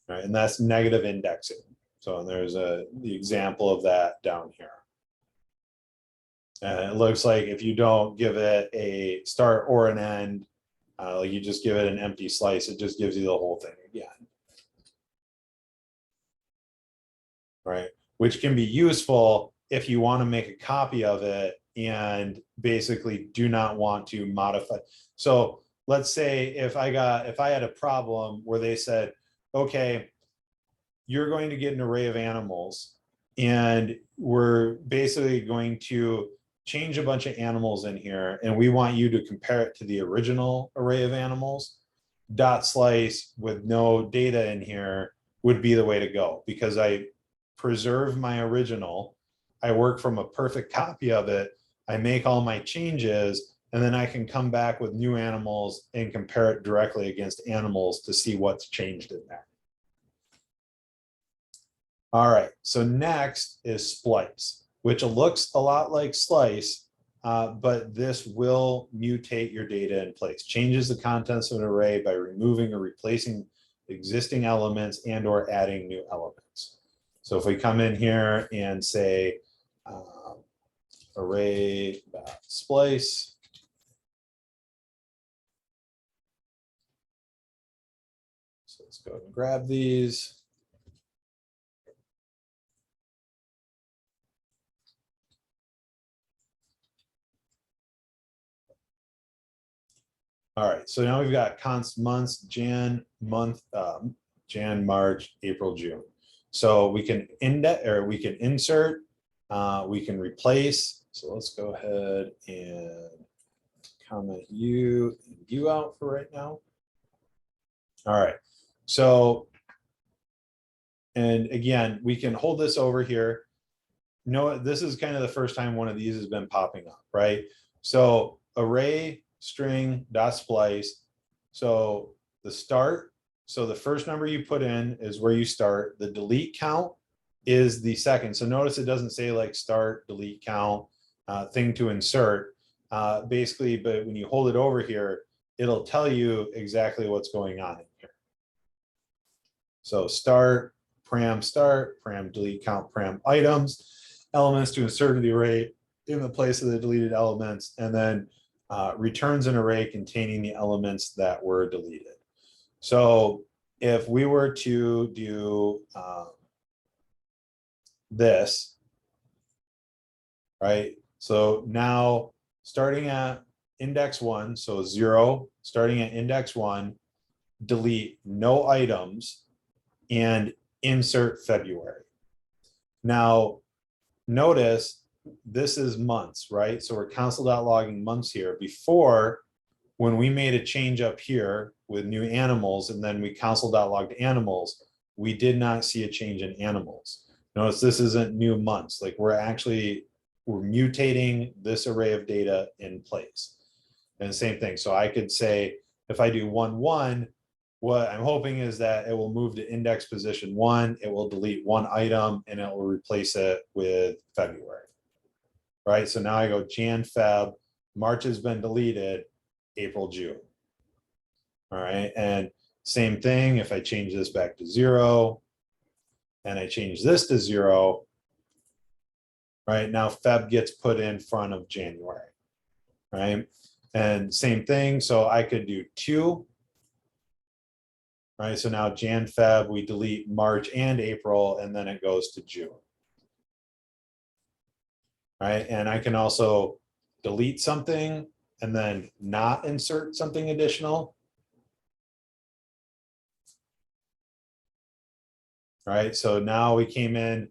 All right, and that's negative indexing. So there's the example of that down here. And it looks like if you don't give it a start or an end, like you just give it an empty slice, it just gives you the whole thing again. Right, which can be useful if you want to make a copy of it and basically do not want to modify. So let's say if I had a problem where they said, okay, you're going to get an array of animals and we're basically going to change a bunch of animals in here and we want you to compare it to the original array of animals, .slice with no data in here would be the way to go, because I preserve my original, I work from a perfect copy of it, I make all my changes, and then I can come back with new animals and compare it directly against animals to see what's changed in there. All right, so next is splice, which looks a lot like slice, but this will mutate your data in place, changes the contents of an array by removing or replacing existing elements and or adding new elements. So if we come in here and say array.splice, so let's go and grab these. All right, so now we've got const months, Jan, month, Jan, March, April, June. So we can index, or we can insert, we can replace. So let's go ahead and comment you and you out for right now. All right, so, and again, we can hold this over here. No, this is kind of the first time one of these has been popping up, right? So array string dot splice. So the start So the first number you put in is where you start. The delete count is the second. So notice it doesn't say like start, delete count, thing to insert. Basically, but when you hold it over here, it'll tell you exactly what's going on in here. So start, param delete count, param items, elements to insert in the array in the place of the deleted elements, and then returns an array containing the elements that were deleted. So if we were to do this, right? So now starting at index 1, so 0, starting at index 1, delete no items and insert February. Now notice this is months, right? So we're console.logging months here. Before, when we made a change up here with new animals and then we console.logged animals, we did not see a change in animals. Notice this isn't new months. Like we're mutating this array of data in place. And the same thing. So I could say, if I do 1, 1, what I'm hoping is that it will move to index position 1, it will delete one item and it will replace it with February. Right? So now I go Jan, Feb, March has been deleted, April, June. All right, and same thing, if I change this back to 0 and I change this to 0, right, now Feb gets put in front of January, right? And same thing, so I could do 2, right? So now Jan, Feb, we delete March and April, and then it goes to June. Right, and I can also delete something and then not insert something additional. Right, so now we came in,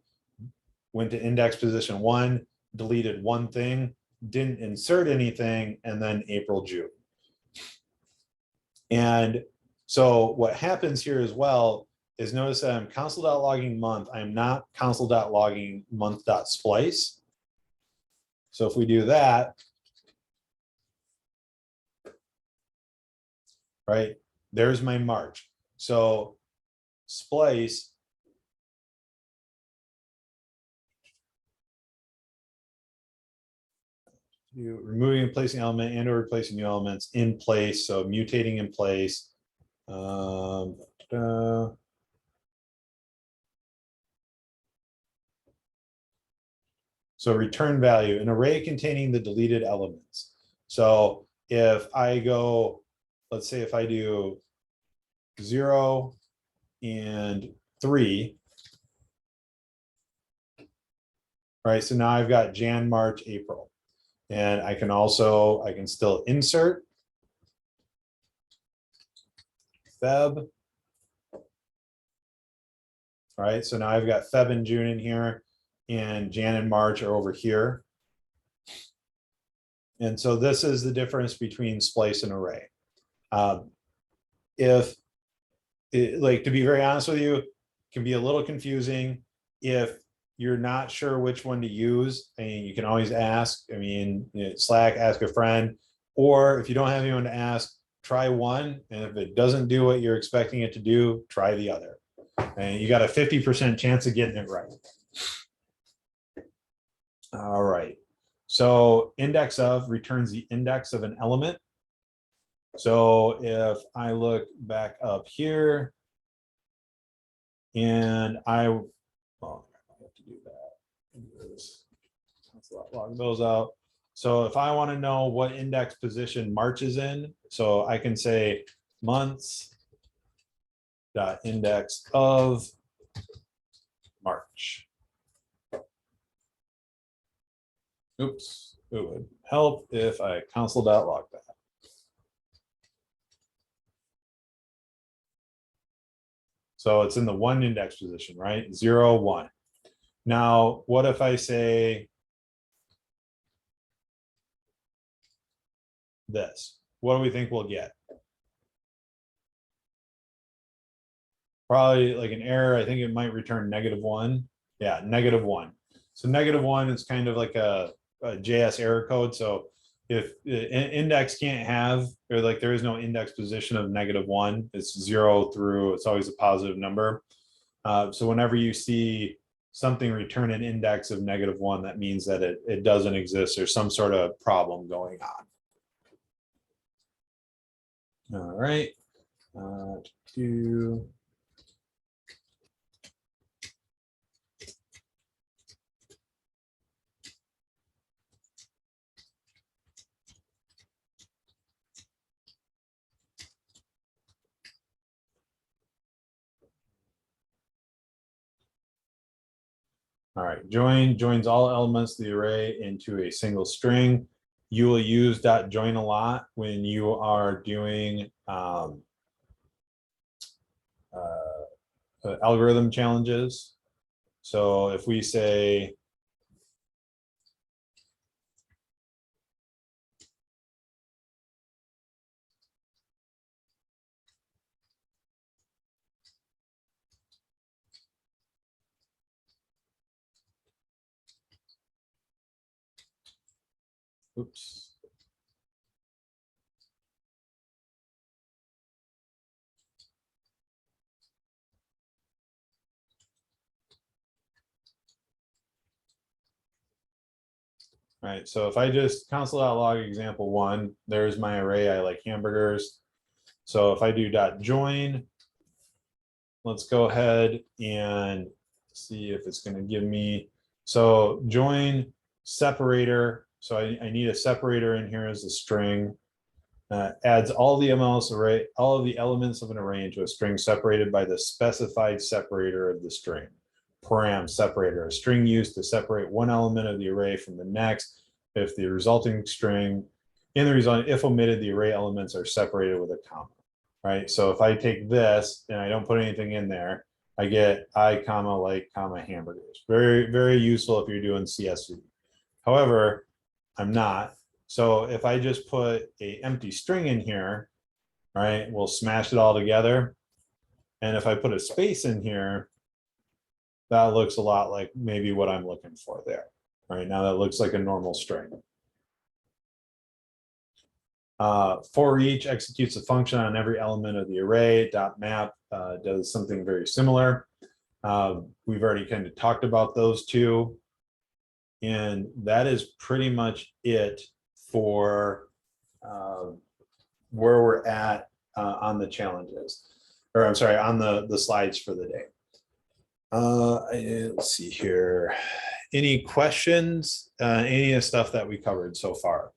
went to index position 1, deleted one thing, didn't insert anything, and then April, June. And so what happens here as well is notice that I'm console.logging month. I'm not console.logging month.splice. So if we do that, right, there's my March. So Splice removing and placing element and or replacing new elements in place. So mutating in place. So return value, an array containing the deleted elements. So if I go, let's say if I do 0 and 3, right? So now I've got Jan, March, April. And I can still insert Feb. All right, so now I've got Feb and June in here, and Jan and March are over here. And so this is the difference between splice and array. Like, to be very honest with you, it can be a little confusing. If you're not sure which one to use, I mean, you can always ask. I mean, Slack, ask a friend, or if you don't have anyone to ask, try one. And if it doesn't do what you're expecting it to do, try the other. And you got a 50% chance of getting it right. All right. So index of returns the index of an element. So if I look back up here and log those out. So if I want to know what index position March is in, so I can say months dot index of March. Oops, it would help if I console.log that. So it's in the 1 index position, right? 0, 1. Now, what if I say this? What do we think we'll get? Probably like an error. I think it might return -1. Yeah, -1. So -1 is kind of like a JS error code. So if an index can't have, or like there is no index position of -1, it's 0 through, it's always a positive number. So whenever you see something return an index of -1, that means that it doesn't exist. There's some sort of problem going on. All right. All right, joins all elements of the array into a single string. You will use .join a lot when you are doing algorithm challenges. So if we say, oops. All right, so if I just console.log example 1, there's my array. I like hamburgers. So if I do .join, let's go ahead and see if it's going to give me. So join separator. So I need a separator in here as a string. Adds all the MLS array, all of the elements of an array into a string separated by the specified separator of the string. Param separator, a string used to separate one element of the array from the next if the resulting string if omitted, the array elements are separated with a comma. Right, so if I take this and I don't put anything in there, I get I comma like comma hamburgers. Very, very useful if you're doing CSV. However, I'm not. So if I just put an empty string in here, right, we'll smash it all together. And if I put a space in here, that looks a lot like maybe what I'm looking for there. Right, now that looks like a normal string. For each executes a function on every element of the array. .map does something very similar. We've already kind of talked about those two. And that is pretty much it for where we're at on the challenges. Or I'm sorry, on the slides for the day. Let's see here. Any questions? Any of the stuff that we covered so far?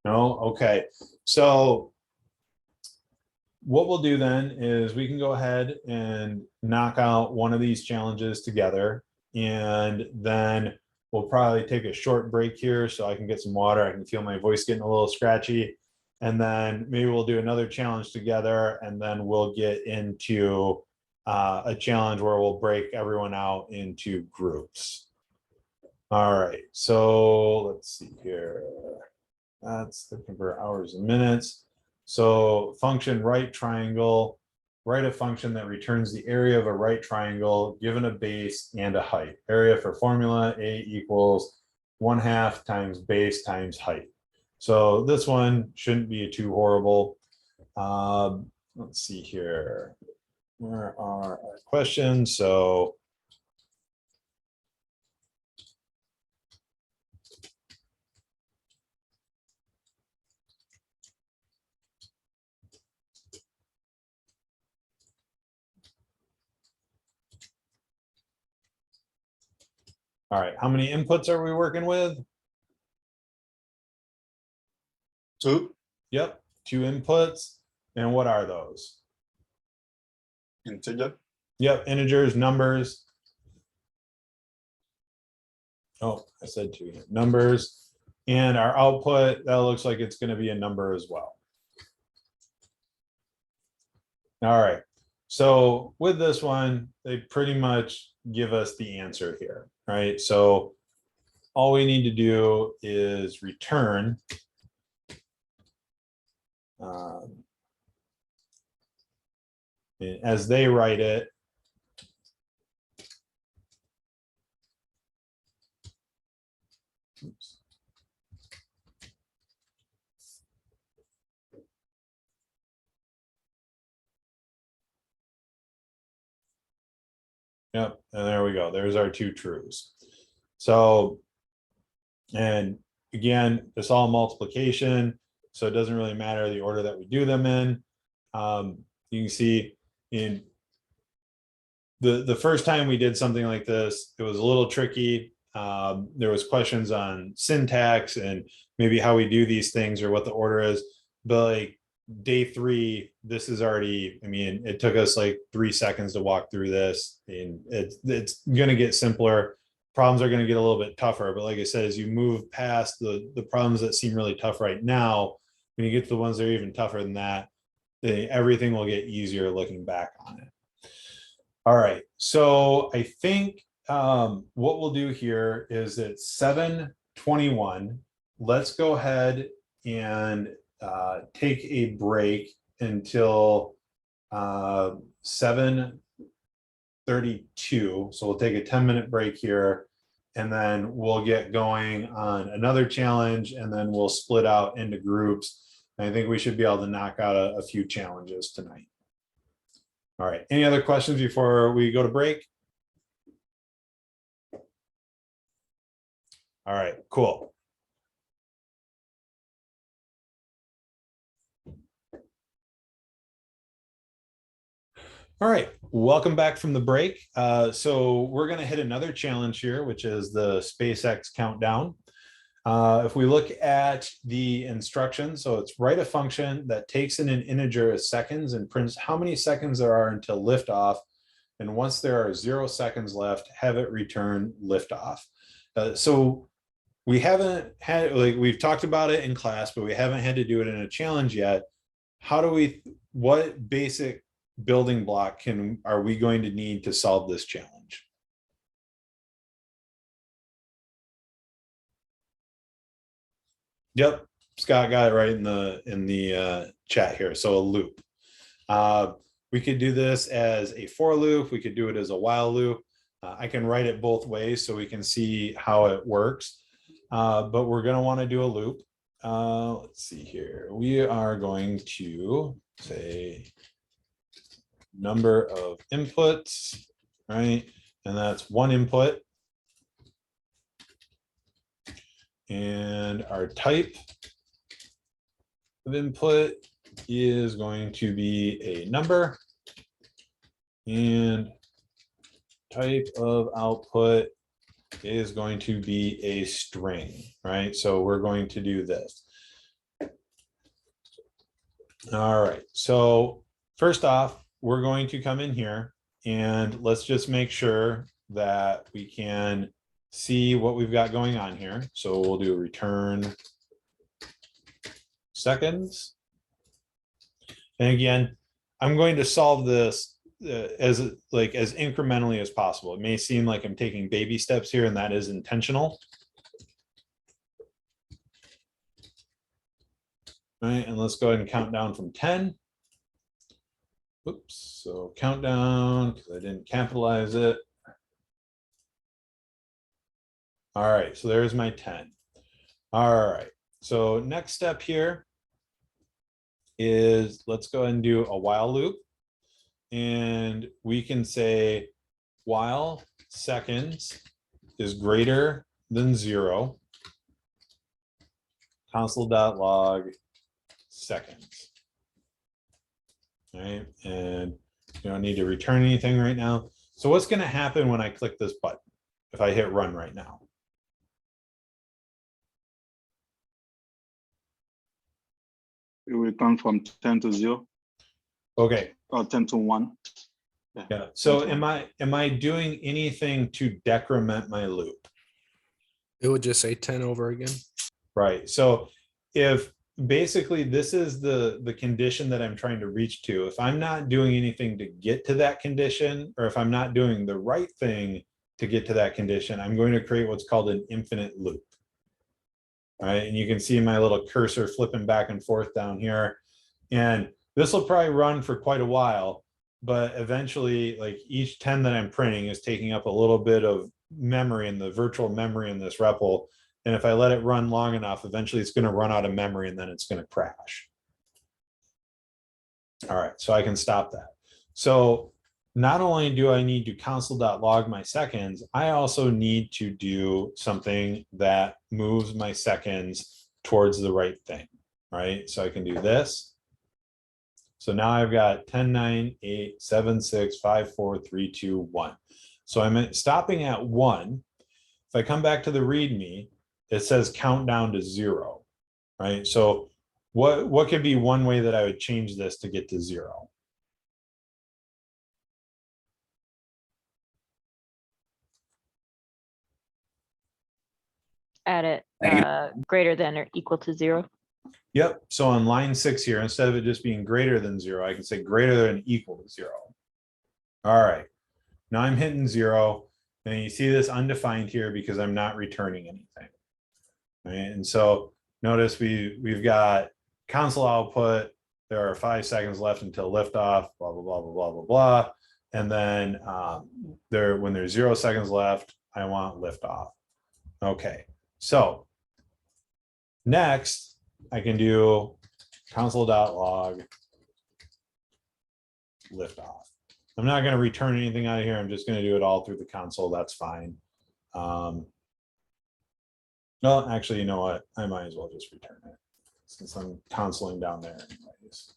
No? Okay. So what we'll do then is we can go ahead and knock out one of these challenges together, and then we'll probably take a short break here so I can get some water. I can feel my voice getting a little scratchy, and then maybe we'll do another challenge together, and then we'll get into a challenge where we'll break everyone out into groups. All right, so let's see here. That's the convert hours and minutes. So function right triangle, write a function that returns the area of a right triangle given a base and a height. Area for formula A equals 1/2 times base times height. So this one shouldn't be too horrible. Let's see here. Where are our questions? So all right, how many inputs are we working with? 2. Yep, 2 inputs. And what are those? Integer. Yep, integers, numbers. Oh, I said 2 numbers. And our output, that looks like it's going to be a number as well. All right. So with this one, they pretty much give us the answer here, right? So all we need to do is return And as they write it, oops. Yep, and there we go. There's our two trues. So, and again, it's all multiplication, so it doesn't really matter the order that we do them in. You can see in the first time we did something like this, it was a little tricky. There was questions on syntax and maybe how we do these things or what the order is, but like day 3, this is already, I mean, it took us like 3 seconds to walk through this, and it's going to get simpler. Problems are going to get a little bit tougher, but like I said, as you move past the problems that seem really tough right now, when you get to the ones that are even tougher than that, everything will get easier looking back on it. All right, so I think what we'll do here is it's 7:21. Let's go ahead and take a break until 7:32. So we'll take a 10-minute break here, and then we'll get going on another challenge, and then we'll split out into groups. And I think we should be able to knock out a few challenges tonight. All right, any other questions before we go to break? All right, cool. All right, welcome back from the break. So we're going to hit another challenge here, which is the Spacex Countdown. If we look at the instructions, so it's write a function that takes in an integer as seconds and prints how many seconds there are until liftoff. And once there are 0 seconds left, have it return liftoff. So we haven't had, like, we've talked about it in class, but we haven't had to do it in a challenge yet. How do we, what basic building block are we going to need to solve this challenge? Yep, Scott got it right in the chat here. So a loop. We could do this as a for loop. We could do it as a while loop. I can write it both ways so we can see how it works. But we're going to want to do a loop. Let's see here. We are going to say number of inputs, right? And that's 1 input. And our type of input is going to be a number, and type of output is going to be a string, right? So we're going to do this. All right, so first off, we're going to come in here and let's just make sure that we can see what we've got going on here. So we'll do return seconds. And again, I'm going to solve this as incrementally as possible. It may seem like I'm taking baby steps here, and that is intentional. All right, and let's go ahead and count down from 10. Oops, so countdown, because I didn't capitalize it. All right, so there's my 10. All right, so next step here is let's go ahead and do a while loop. And we can say while seconds is greater than 0, console.log seconds. All right, and you don't need to return anything right now. So what's going to happen when I click this button if I hit run right now? It will come from 10 to 0. Okay. Or 10 to 1. Yeah. So am I doing anything to decrement my loop? It would just say 10 over again. Right. So if basically this is the condition that I'm trying to reach to, if I'm not doing anything to get to that condition, or if I'm not doing the right thing to get to that condition, I'm going to create what's called an infinite loop. All right. And you can see my little cursor flipping back and forth down here. And this will probably run for quite a while, but eventually like each 10 that I'm printing is taking up a little bit of memory in the virtual memory in this REPL. And if I let it run long enough, eventually it's going to run out of memory and then it's going to crash. All right, so I can stop that. So not only do I need to console.log my seconds, I also need to do something that moves my seconds towards the right thing, right? So I can do this. So now I've got 10, 9, 8, 7, 6, 5, 4, 3, 2, 1. So I'm stopping at 1. If I come back to the README, it says countdown to 0, right? So what could be one way that I would change this to get to 0? Add it greater than or equal to 0. Yep. So on line 6 here, instead of it just being greater than 0, I can say greater than equal to 0. All right. Now I'm hitting 0. And you see this undefined here because I'm not returning anything. Right. And so notice we've got console output. There are 5 seconds left until liftoff, blah, blah, blah, blah, blah, blah, blah. And then when there's 0 seconds left, I want liftoff. Okay. So next, I can do console.log liftoff. I'm not going to return anything out of here. I'm just going to do it all through the console. That's fine. Well, actually, you know what? I might as well just return it since I'm consoling down there anyways.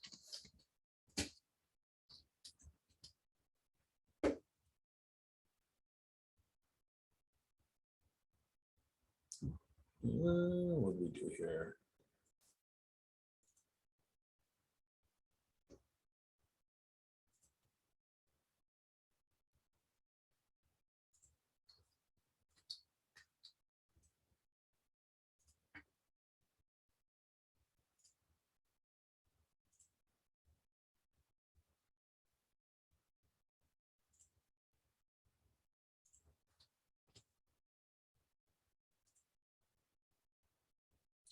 What do we do here?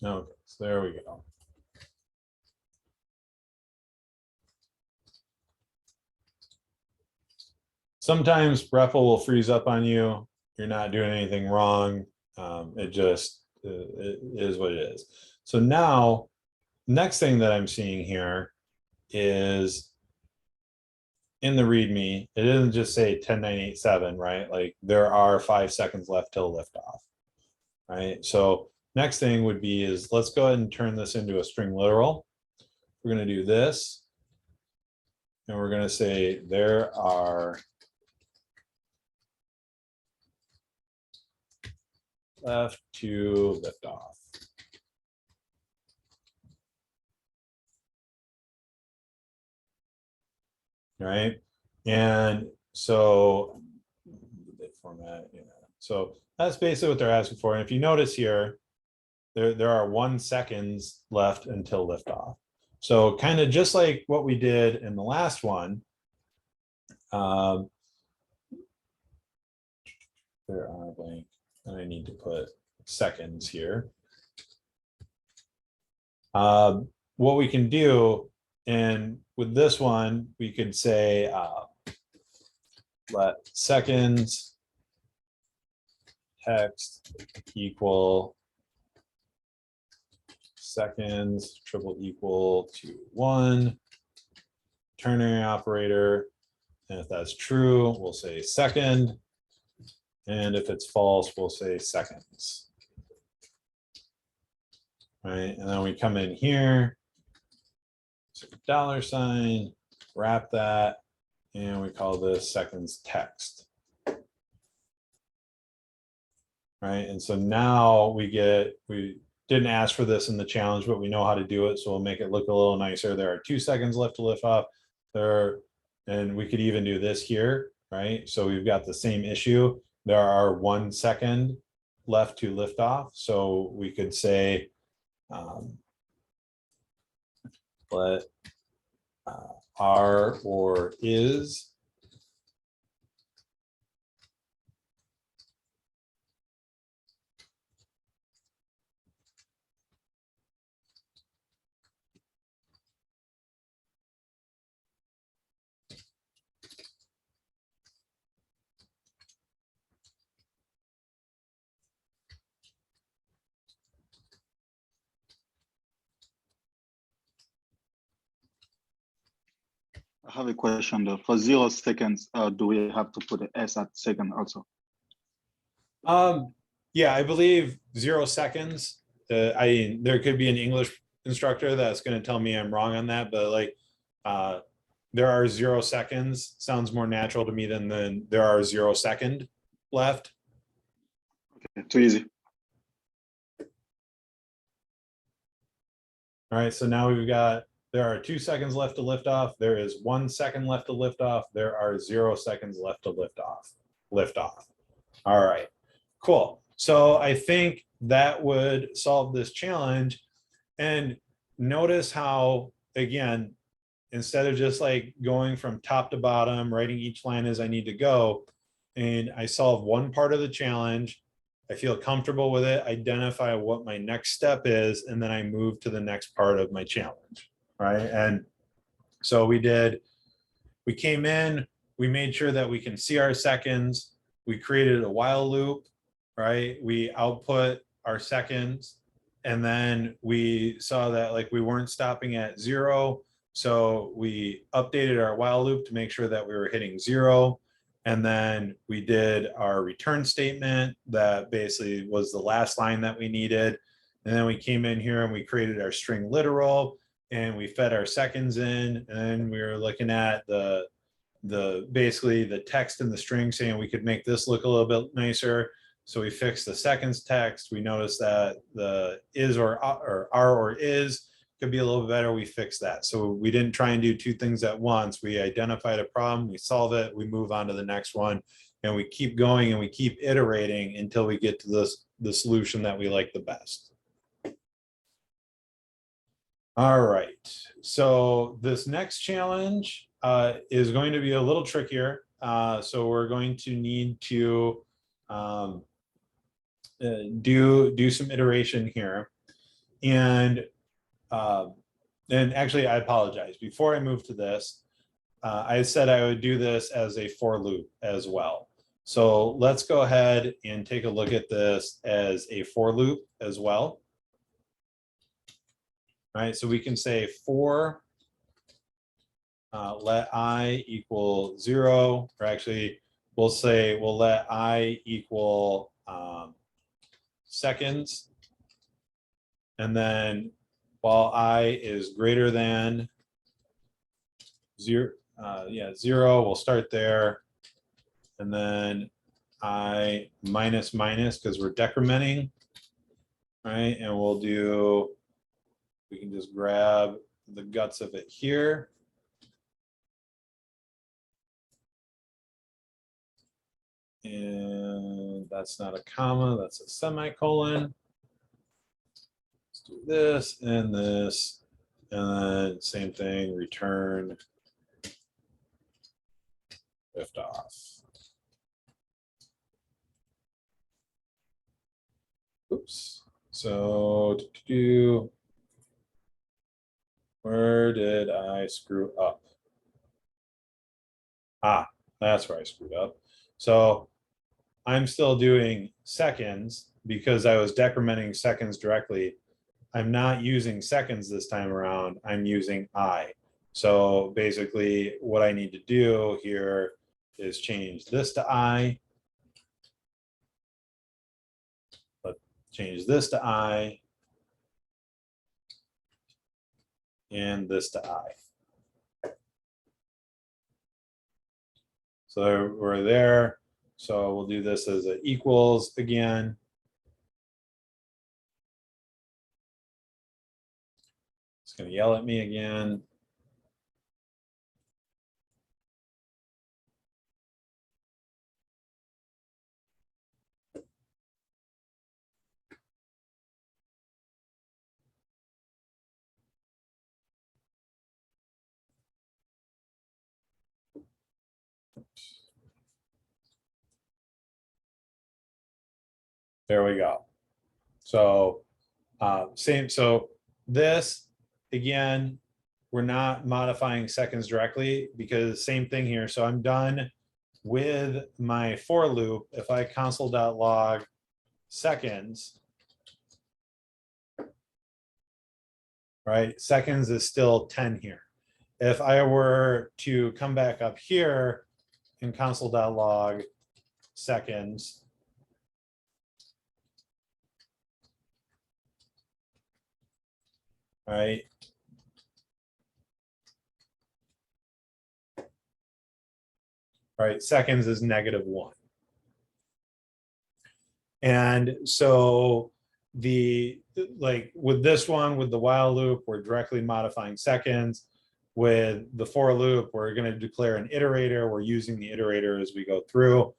Okay, so there we go. Sometimes REPL will freeze up on you. You're not doing anything wrong. It just it is what it is. So now, next thing that I'm seeing here is in the README, it doesn't just say 10, 9, 8, 7, right? Like there are 5 seconds left till liftoff, right? So next thing would be is let's go ahead and turn this into a string literal. We're going to do this. And we're going to say there are left to liftoff. Right. And so format, yeah. So that's basically what they're asking for. And if you notice here, there are 1 seconds left until liftoff. So kind of just like what we did in the last one. There are blank, and I need to put seconds here. What we can do, and with this one, we could say let seconds text equal seconds triple equal to 1 ternary operator. And if that's true, we'll say second. And if it's false, we'll say seconds. Right, and then we come in here, so $, wrap that, and we call this seconds text. Right, and so now we didn't ask for this in the challenge, but we know how to do it, so we'll make it look a little nicer. There are 2 seconds left to lift off. And we could even do this here, right? So we've got the same issue. There are 1 second left to lift off. So we could say, let are or is have a question though. For 0 seconds, do we have to put an S at second also? Yeah, I believe 0 seconds. There could be an English instructor that's going to tell me I'm wrong on that, but like there are 0 seconds sounds more natural to me than there are 0 second left. Okay, too easy. All right, so now we've got, there are 2 seconds left to lift off. There is 1 second left to lift off. There are 0 seconds left to lift off. All right, cool. So I think that would solve this challenge. And notice how, again, instead of just like going from top to bottom, writing each line as I need to go, and I solve one part of the challenge, I feel comfortable with it, identify what my next step is, and then I move to the next part of my challenge, right? And so we came in, we made sure that we can see our seconds, we created a while loop, right? We output our seconds, and then we saw that like we weren't stopping at 0. So we updated our while loop to make sure that we were hitting 0. And then we did our return statement that basically was the last line that we needed. And then we came in here and we created our string literal and we fed our seconds in. And then we were looking at basically the text in the string saying we could make this look a little bit nicer. So we fixed the seconds text. We noticed that the is or are or is could be a little bit better. We fixed that. So we didn't try and do 2 things at once. We identified a problem, we solve it, we move on to the next one, and we keep going and we keep iterating until we get to the solution that we like the best. All right. So this next challenge is going to be a little trickier. So we're going to need to do some iteration here. And actually, I apologize. Before I move to this, I said I would do this as a for loop as well. So let's go ahead and take a look at this as a for loop as well. All right, so we can say for let I equal 0, or actually we'll say we'll let I equal seconds, and then while I is greater than 0, 0, we'll start there, and then I minus because we're decrementing, right? And we'll do, we can just grab the guts of it here. And that's not a comma, that's a semicolon. Let's do this, and then same thing, return lift off. Oops. So where did I screw up? That's where I screwed up. So I'm still doing seconds because I was decrementing seconds directly. I'm not using seconds this time around, I'm using I. So basically what I need to do here is change this to I. Let's change this to I. And this to I. So we're there. So we'll do this as an equals again. It's going to yell at me again. There we go. So same. So this, again, we're not modifying seconds directly because same thing here. So I'm done with my for loop. If I console.log seconds, right, seconds is still 10 here. if I were to come back up here in console.log seconds, right? Right, seconds is -1. And so like with this one, with the while loop, we're directly modifying seconds. With the for loop, we're going to declare an iterator. We're using the iterator as we go through.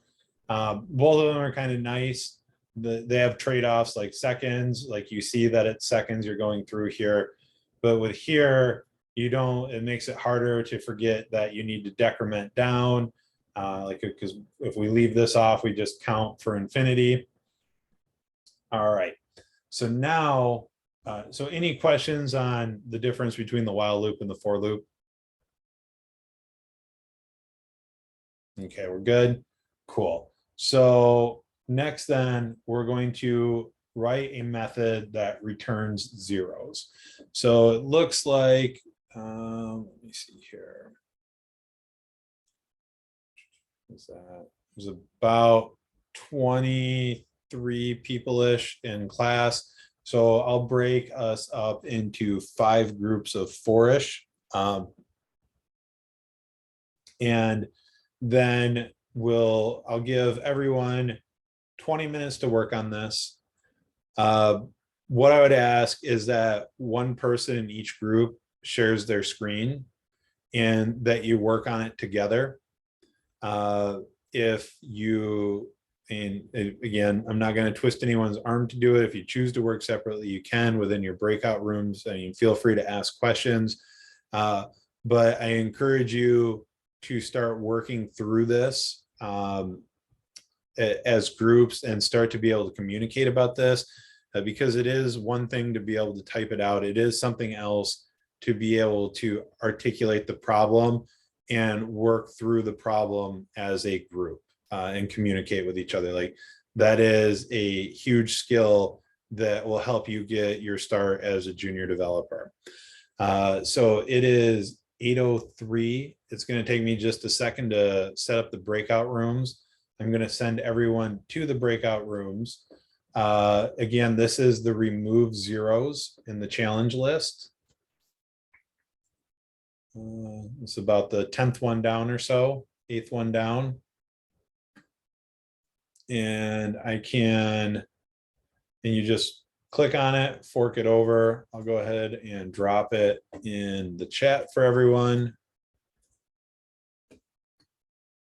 Both of them are kind of nice. They have trade-offs like seconds, like you see that it's seconds you're going through here. But with here, you don't, it makes it harder to forget that you need to decrement down. Like, because if we leave this off, we just count for infinity. All right. So now, so any questions on the difference between the while loop and the for loop? Okay, we're good. Cool. So next then, we're going to write a method that returns zeros. So it looks like, let me see here. There's about 23 people-ish in class. So I'll break us up into 5 groups of 4-ish. And then I'll give everyone 20 minutes to work on this. What I would ask is that one person in each group shares their screen and that you work on it together. If you, and again, I'm not going to twist anyone's arm to do it. If you choose to work separately, you can within your breakout rooms. I mean, feel free to ask questions. But I encourage you to start working through this as groups and start to be able to communicate about this, because it is one thing to be able to type it out. It is something else to be able to articulate the problem and work through the problem as a group and communicate with each other. Like, that is a huge skill that will help you get your start as a junior developer. So it is 8:03. It's going to take me just a second to set up the breakout rooms. I'm going to send everyone to the breakout rooms. Again, this is the remove zeros in the challenge list. It's about the 10th one down or so, 8th one down. And and you just click on it, fork it over. I'll go ahead and drop it in the chat for everyone.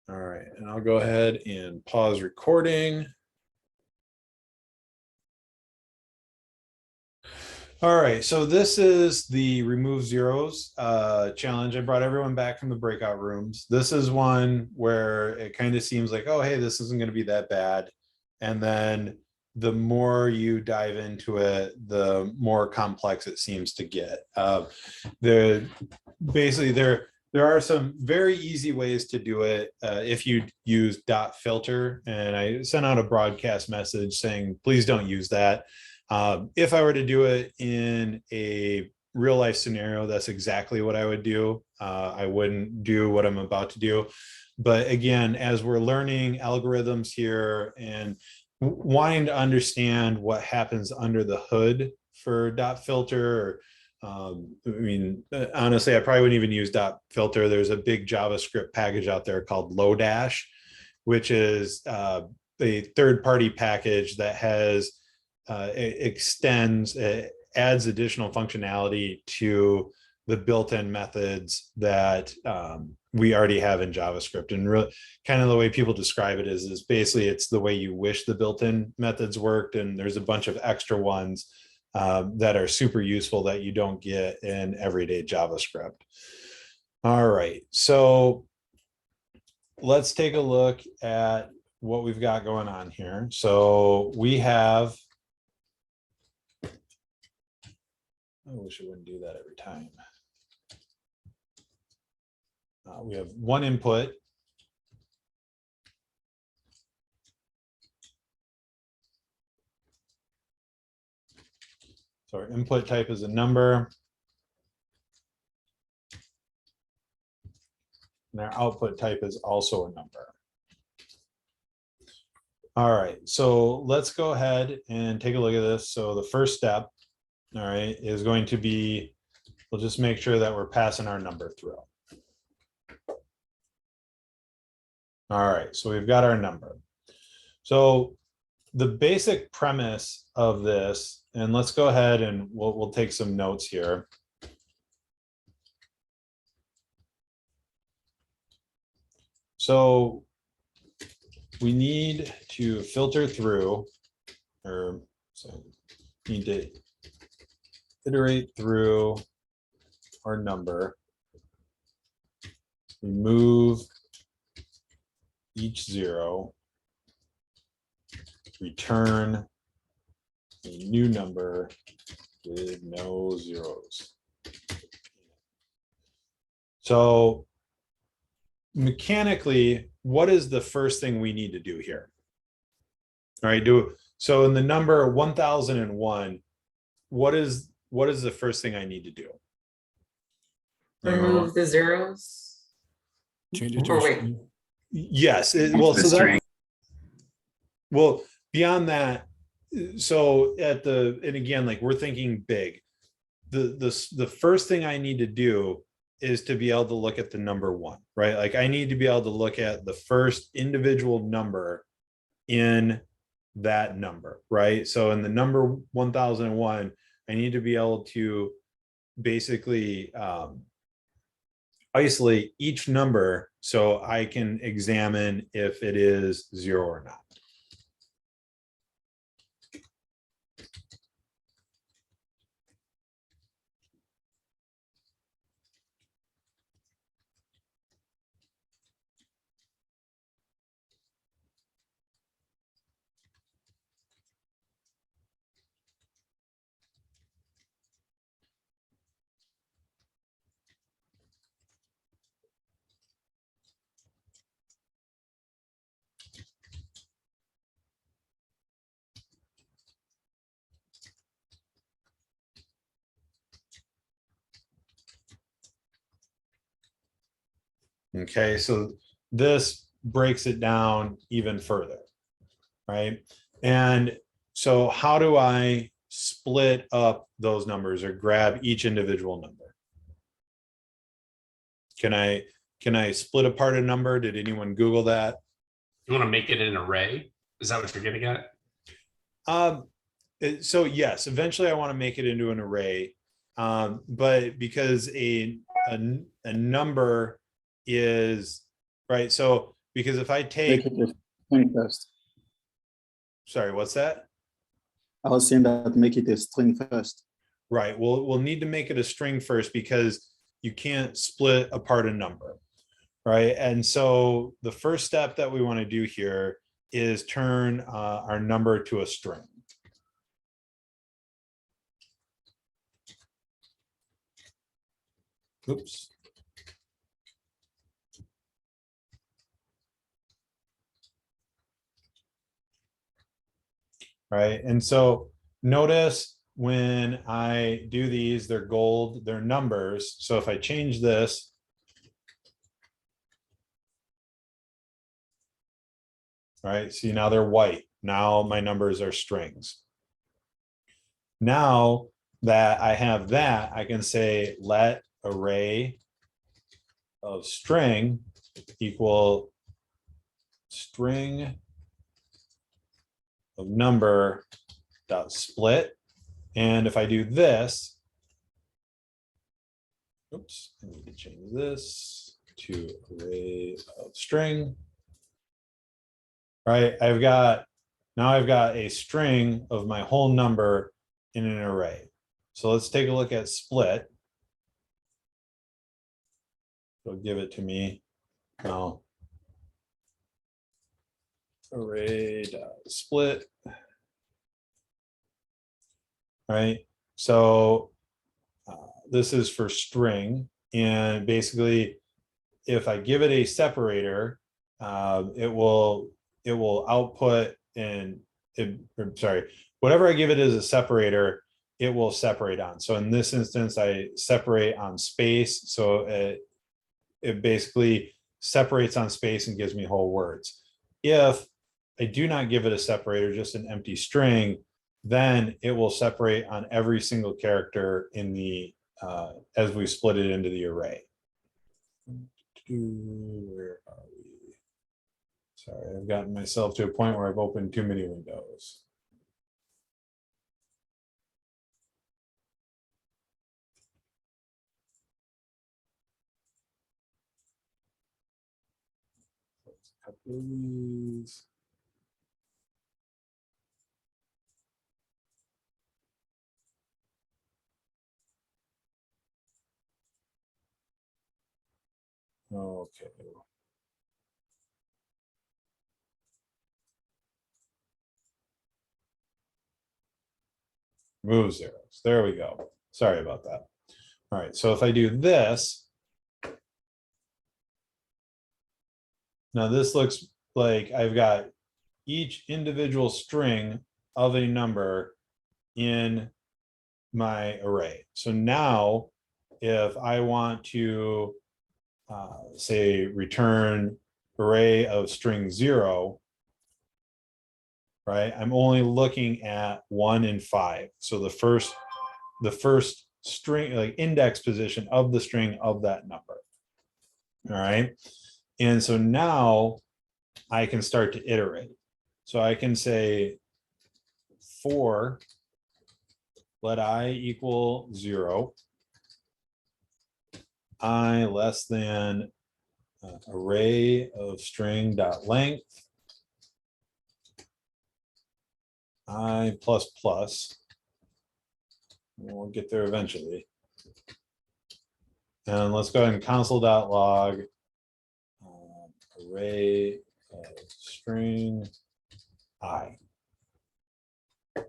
All right, and I'll go ahead and pause recording. All right, so this is the remove zeros challenge. I brought everyone back from the breakout rooms. This is one where it kind of seems like, oh, hey, this isn't going to be that bad. And then the more you dive into it, the more complex it seems to get. Basically, there are some very easy ways to do it if you use .filter. And I sent out a broadcast message saying, please don't use that. If I were to do it in a real life scenario, that's exactly what I would do. I wouldn't do what I'm about to do. But again, as we're learning algorithms here and wanting to understand what happens under the hood for .filter, I mean, honestly, I probably wouldn't even use .filter. There's a big JavaScript package out there called Lodash, which is a third-party package that has it adds additional functionality to the built-in methods that we already have in JavaScript. And really, kind of the way people describe it is basically it's the way you wish the built-in methods worked. And there's a bunch of extra ones that are super useful that you don't get in everyday JavaScript. All right, so let's take a look at what we've got going on here. So we have, I wish I wouldn't do that every time. We have one input. So our input type is a number. And our output type is also a number. All right, so let's go ahead and take a look at this. So the first step, all right, is going to be, we'll just make sure that we're passing our number through. All right, so we've got our number. So the basic premise of this, and let's go ahead and we'll take some notes here. So we need to filter through, or so need to iterate through our number, remove each zero, return a new number with no zeros. So mechanically, what is the first thing we need to do here? All right, so in the number 1001, what is the first thing I need to do? Remove the zeros. Change it to Or a wait. string. Yes, The string. well, beyond that, so and again, like we're thinking big. The first thing I need to do is to be able to look at the number one, right? Like I need to be able to look at the first individual number in that number, right? So in the number 1001, I need to be able to basically isolate each number so I can examine if it is zero or not. Okay, so this breaks it down even further, right? And so how do I split up those numbers or grab each individual number? Can I split apart a number? Did anyone Google that? You want to make it an array? Is that what you're getting at? So yes, eventually I want to make it into an array, but because a number is right. So because if I take, Make it a string first. sorry, what's that? I was saying that make it a string first. Right. We'll need to make it a string first because you can't split apart a number, right? And so the first step that we want to do here is turn our number to a string. Oops. Right. And so notice when I do these, they're gold, they're numbers. So if I change this, right, see now they're white. Now my numbers are strings. Now that I have that, I can say let array of string equal string of number dot split. And if I do this, oops, I need to change this to array of string. Right, I've got a string of my whole number in an array. So let's take a look at split. It'll give it to me now. Array dot split. Right, so this is for string, and basically if I give it a separator, it will output whatever I give it as a separator, it will separate on. So in this instance, I separate on space. So it basically separates on space and gives me whole words. If I do not give it a separator, just an empty string, then it will separate on every single character in the as we split it into the array. Where are we? Sorry, I've gotten myself to a point where I've opened too many windows. A couple of these. Okay. Move zeros. There we go. Sorry about that. All right. So if I do this, now this looks like I've got each individual string of a number in my array. So now if I want to say return array of string 0, right? I'm only looking at 1 and 5. So the first string, like index position of the string of that number. All right. And so now I can start to iterate. So I can say for let I equal 0, I less than array of string dot length I plus plus. We'll get there eventually. And let's go ahead and console.log array of string I. All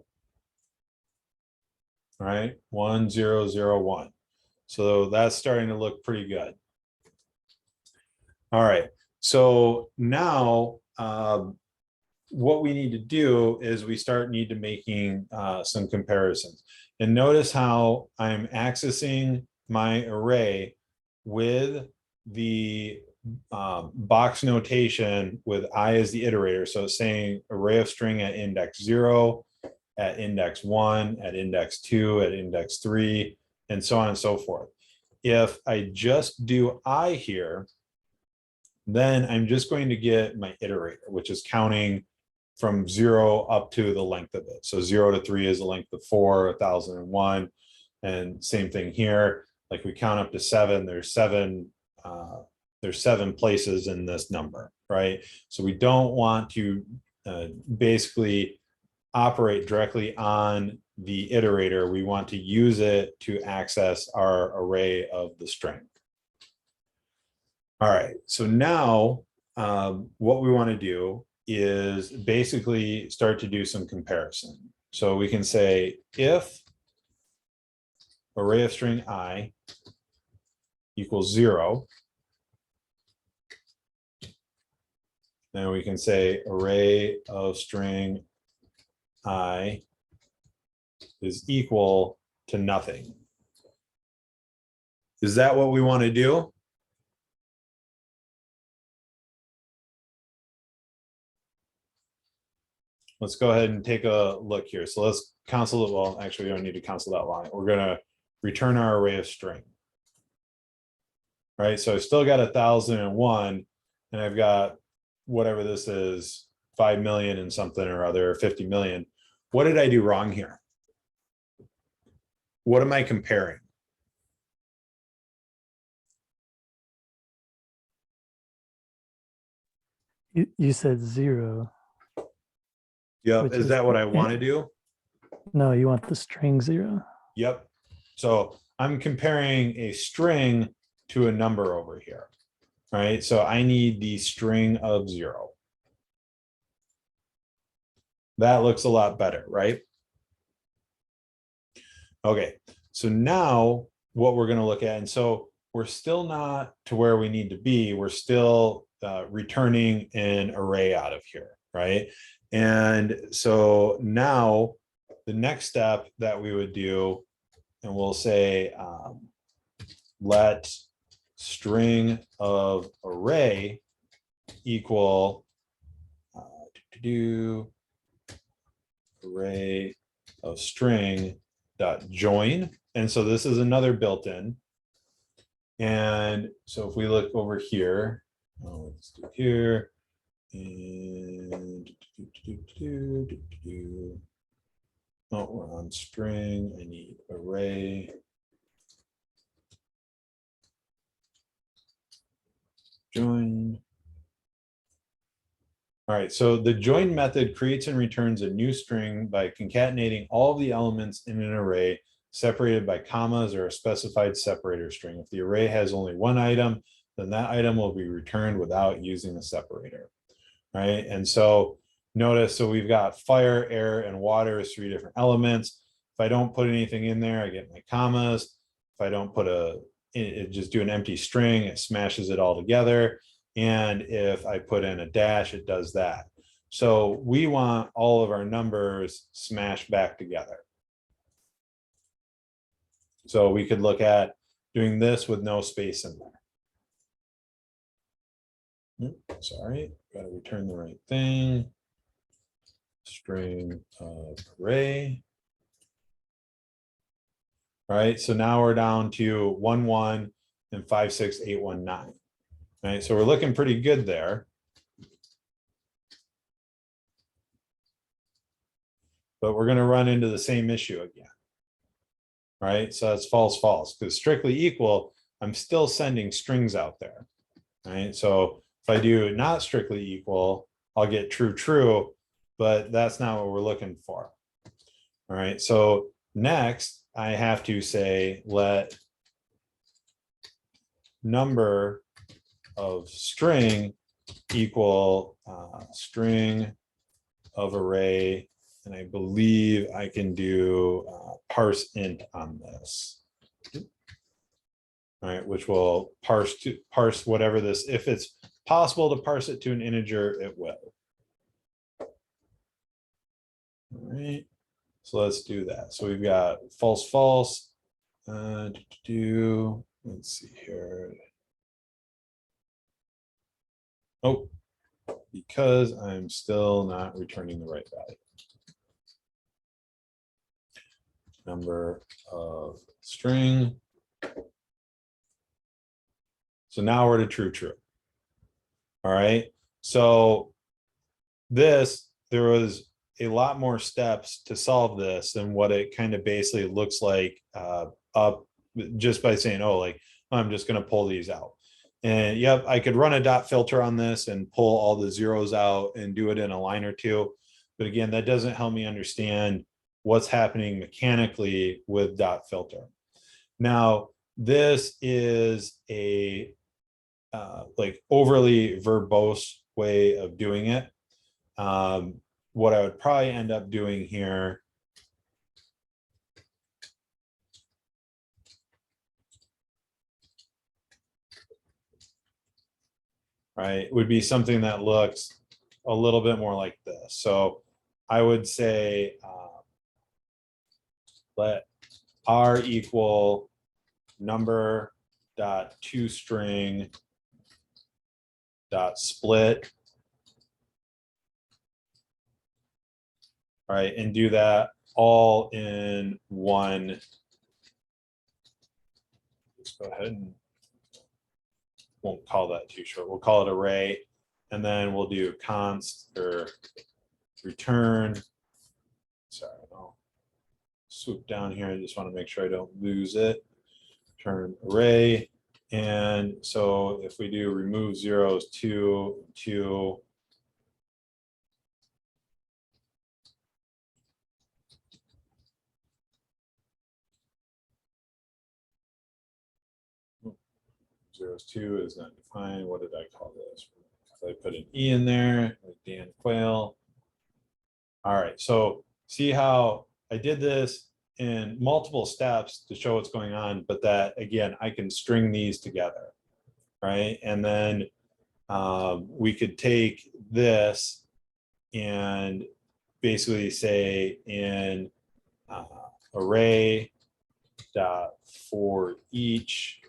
right, 1 0 0 1. So that's starting to look pretty good. All right, so now what we need to do is we need to making some comparisons. And notice how I'm accessing my array with the box notation with I as the iterator. So it's saying array of string at index 0, at index 1, at index 2, at index 3, and so on and so forth. If I just do I here, then I'm just going to get my iterator, which is counting from 0 up to the length of it. So 0 to 3 is the length of 4, 1001. And same thing here. Like we count up to 7, there's 7 places in this number, right? So we don't want to basically operate directly on the iterator. We want to use it to access our array of the string. All right, so now what we want to do is basically start to do some comparison. So we can say if array of string I equals 0, then we can say array of string I is equal to nothing. Is that what we want to do? Let's go ahead and take a look here. So let's console it. Well, actually, we don't need to console that line. We're going to return our array of string. Right. So I've still got 1001, and I've got whatever this is, 5 million and something or other, 50 million. What did I do wrong here? What am I comparing? You said 0. Yep. Is that what I want to do? No, you want the string 0. Yep. So I'm comparing a string to a number over here, right? So I need the string of 0. That looks a lot better, right? Okay, so now what we're going to look at, and so we're still not to where we need to be. We're still returning an array out of here, right? And so now the next step that we would do, and we'll say let string of array equal array of string dot join. And so this is another built-in. And so if we look over here, let's do here, and oh, we're on string. I need array join. All right, so the join method creates and returns a new string by concatenating all of the elements in an array separated by commas or a specified separator string. If the array has only one item, then that item will be returned without using a separator, right? And so notice, so we've got fire, air, and water as 3 different elements. If I don't put anything in there, I get my commas. If I don't put just do an empty string, it smashes it all together. And if I put in a dash, it does that. So we want all of our numbers smashed back together. So we could look at doing this with no space in there. Sorry, got to return the right thing. String of array. All right, so now we're down to 1, 1 and 5, 6, 8, 1, 9. Right, so we're looking pretty good there. But we're going to run into the same issue again. Right, so that's false, false, because strictly equal, I'm still sending strings out there. Right, so if I do not strictly equal, I'll get true, true, but that's not what we're looking for. All right, so next I have to say let number of string equal string of array, and I believe I can do parse int on this. All right, which will parse whatever this, if it's possible to parse it to an integer, it will. All right, so let's do that. So we've got false, false. Let's see here. Oh, because I'm still not returning the right value. Number of string. So now we're to true, true. All right. So there was a lot more steps to solve this than what it kind of basically looks like up just by saying, oh, like, I'm just going to pull these out. And yep, I could run a dot filter on this and pull all the zeros out and do it in a line or two. But again, that doesn't help me understand what's happening mechanically with dot filter. Now, this is a like overly verbose way of doing it. What I would probably end up doing here would be something that looks a little bit more like this. So I would say let R equal number dot toString dot split. All right, and do that all in one. Let's go ahead and won't call that too short. We'll call it array, and then we'll do const or return. Sorry, I'll swoop down here. I just want to make sure I don't lose it. Return array. And so if we do remove zeros to zeros 2 is not defined. What did I call this? So I put an E in there, like Dan Quayle. All right, so see how I did this in multiple steps to show what's going on, but that again, I can string these together, right? And then we could take this and basically say in array dot for each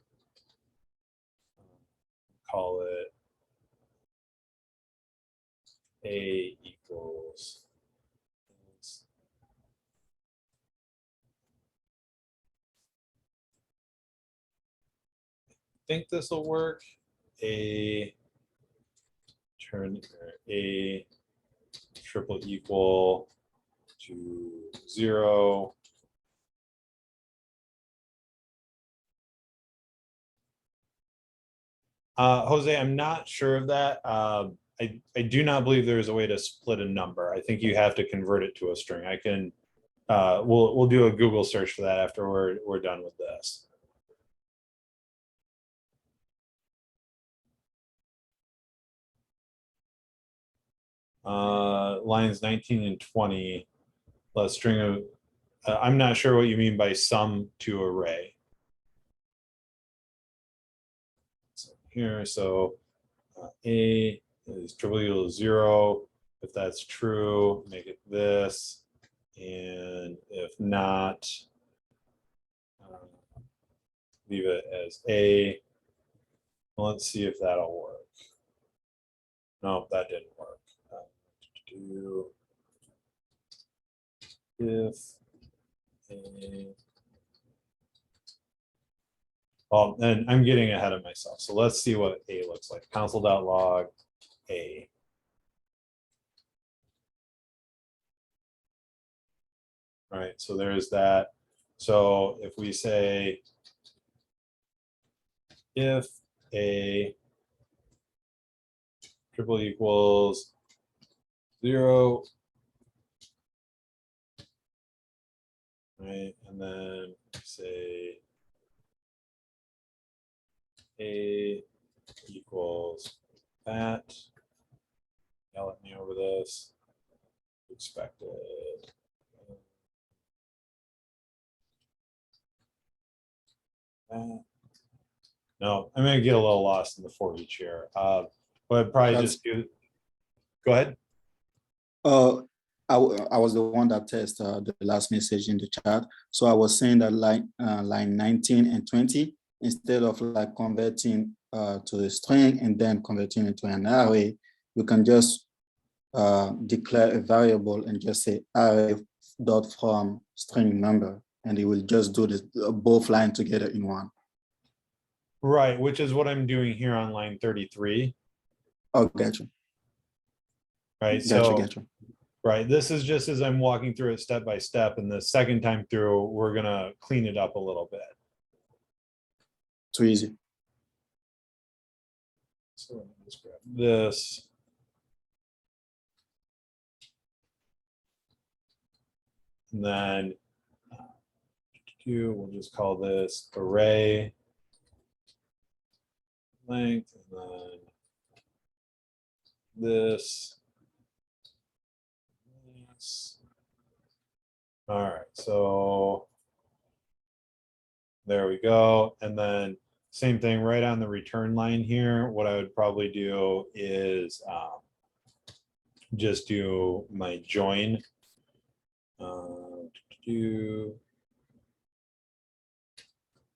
call it A equals. I think this will work. A triple equal to 0. Jose, I'm not sure of that. I do not believe there is a way to split a number. I think you have to convert it to a string. I can, we'll do a Google search for that after we're done with this. Lines 19 and 20, let's string of, I'm not sure what you mean by sum to array. So here, so A is triple equal to 0. If that's true, make it this. And if not, leave it as A. Let's see if that'll work. No, that didn't work. Do if A. Well, then I'm getting ahead of myself. So let's see what A looks like. Console.log A. All right, so there's that. So if we say if A triple equals 0, right, and then say A equals that. Yell at me over this. Expected. No, I'm going to get a little lost in the for each here. But I'd probably just do. Go ahead. I was the one that tested the last message in the chat. So I was saying that line 19 and 20, instead of like converting to the string and then converting into an array, you can just declare a variable and just say array dot from string number, and it will just do this both lines together in one. Right, which is what I'm doing here on line 33. Oh, gotcha. Right, Gotcha. Right, this is just as I'm walking through it step by step, and the second time through, we're gonna clean it up a little bit. Too easy. So let me just grab this. And then we'll just call this array length, and then this. All right, so there we go. And then same thing right on the return line here. What I would probably do is just do my join. Do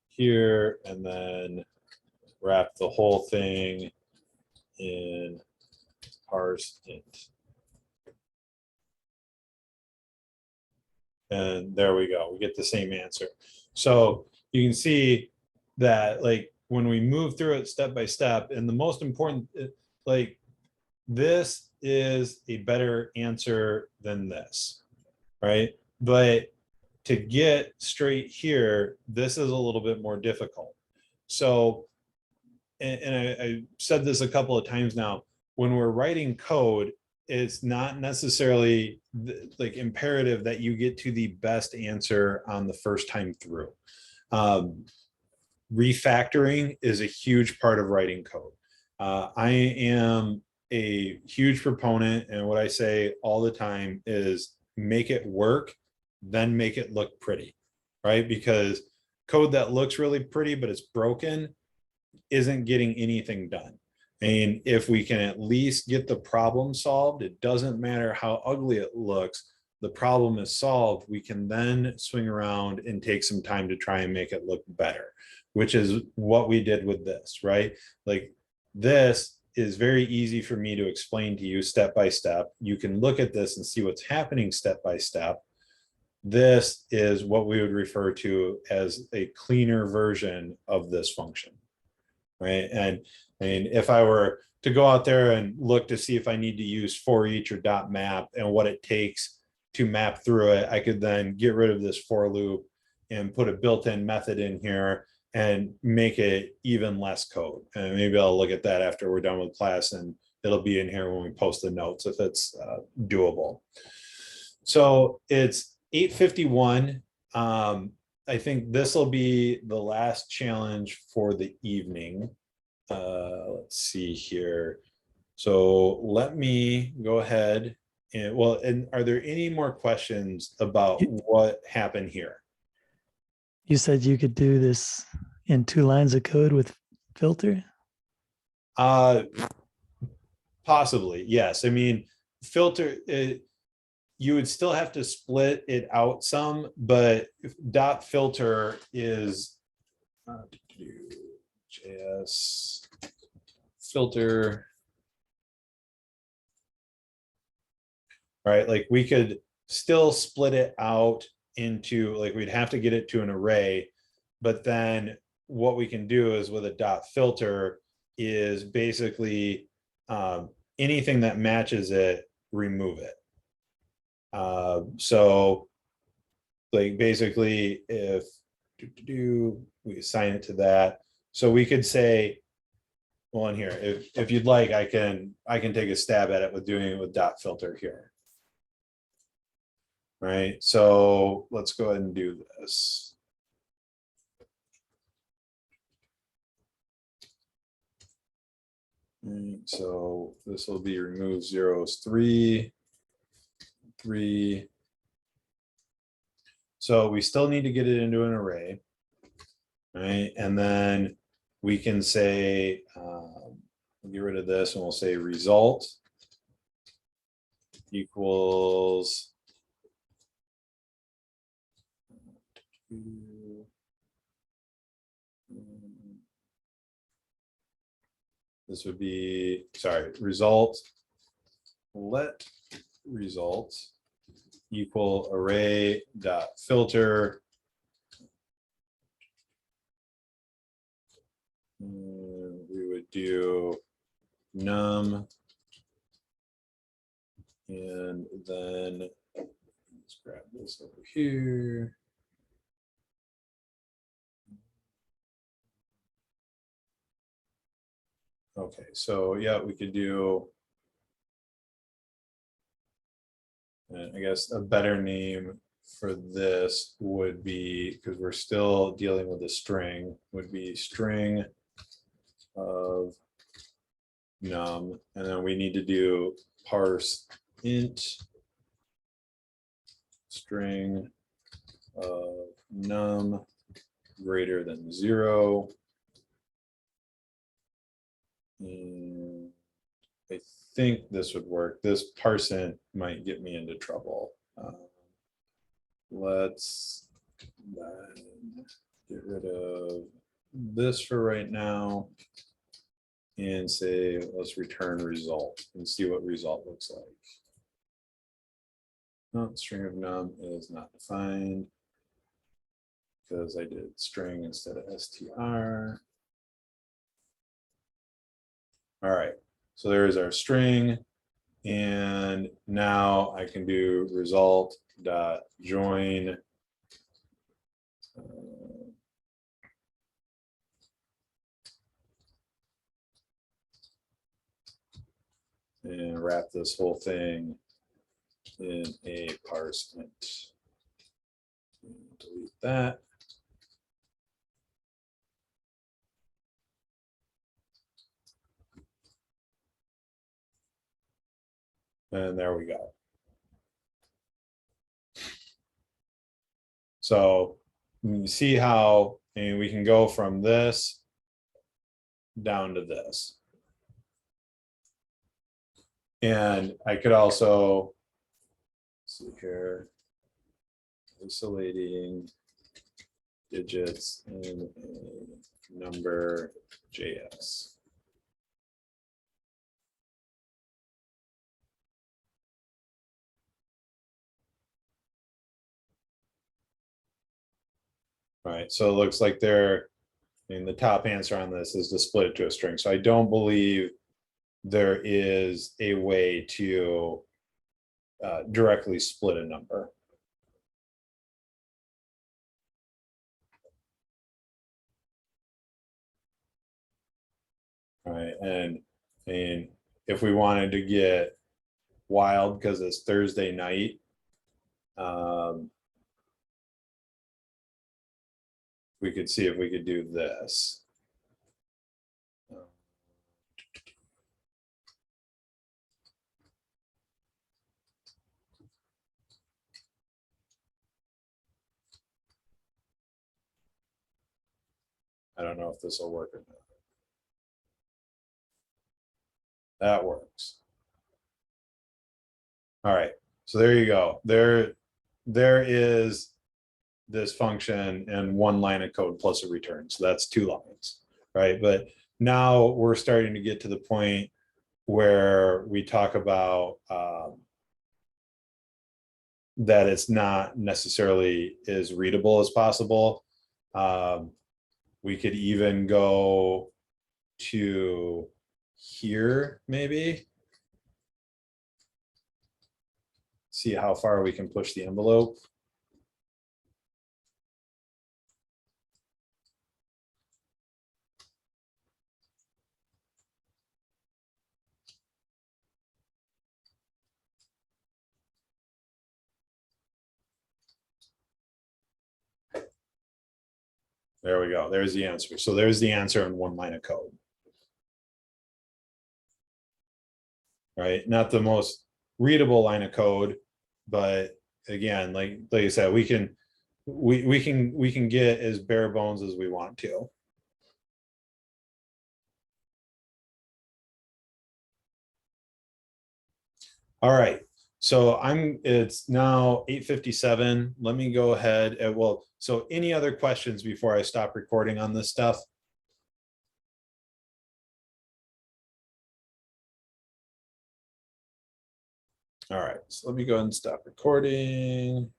here, and then wrap the whole thing in parse int. And there we go, we get the same answer. So you can see that like when we move through it step by step, and the most important, like this is a better answer than this, right? But to get straight here, this is a little bit more difficult. So, and I said this a couple of times now, when we're writing code, it's not necessarily like imperative that you get to the best answer on the first time through. Refactoring is a huge part of writing code. I am a huge proponent, and what I say all the time is make it work, then make it look pretty, right? Because code that looks really pretty but it's broken isn't getting anything done. And if we can at least get the problem solved, it doesn't matter how ugly it looks, the problem is solved, we can then swing around and take some time to try and make it look better, which is what we did with this, right? Like This is very easy for me to explain to you step by step. You can look at this and see what's happening step by step. This is what we would refer to as a cleaner version of this function, right? And I mean, if I were to go out there and look to see if I need to use for each or dot map and what it takes to map through it, I could then get rid of this for loop and put a built-in method in here and make it even less code. And maybe I'll look at that after we're done with class, and it'll be in here when we post the notes if it's doable. So it's 8:51. I think this will be the last challenge for the evening. Let's see here. So let me go ahead and, well, and are there any more questions about what happened here? You said you could do this in 2 lines of code with filter? Possibly, yes. I mean, filter, you would still have to split it out some, but dot filter is JS filter, right? Like we could still split it out into, like, we'd have to get it to an array, but then what we can do is with a dot filter is basically anything that matches it, remove it. So like basically if we assign it to that, so we could say, well, in here, if you'd like, I can take a stab at it with doing it with dot filter here. Right, so let's go ahead and do this. So this will be remove zeros 3, 3. So we still need to get it into an array, right? And then we can say, get rid of this and we'll say result equals this would be, sorry, result, let result equal array dot filter. We would do num, and then let's grab this over here. Okay, so yeah, we could do, and I guess a better name for this would be, because we're still dealing with a string, would be string of num, and then we need to do parse int string of num greater than 0. And I think this would work. This parse int might get me into trouble. Let's get rid of this for right now and say, let's return result and see what result looks like. No, string of num is not defined because I did string instead of str. All right, so there's our string. And now I can do result dot join and wrap this whole thing in a parse int. Delete that. And there we go. So you see how, I mean, we can go from this down to this. And I could also see here, isolating digits in a number JS. Right, so it looks like they're, I mean, the top answer on this is to split it to a string. So I don't believe there is a way to directly split a number. Right, and if we wanted to get wild because it's Thursday night, we could see if we could do this. I don't know if this will work or not. That works. All right, so there you go. There is this function and one line of code plus a return. So that's 2 lines, right? But now we're starting to get to the point where we talk about that it's not necessarily as readable as possible. We could even go to here, maybe. See how far we can push the envelope. There we go. There's the answer. So there's the answer in 1 line of code. Right? Not the most readable line of code, but again, like I said, we can get as bare bones as we want to. All right. So it's now 8:57. Let me go ahead and so any other questions before I stop recording on this stuff? All right, so let me go ahead and stop recording.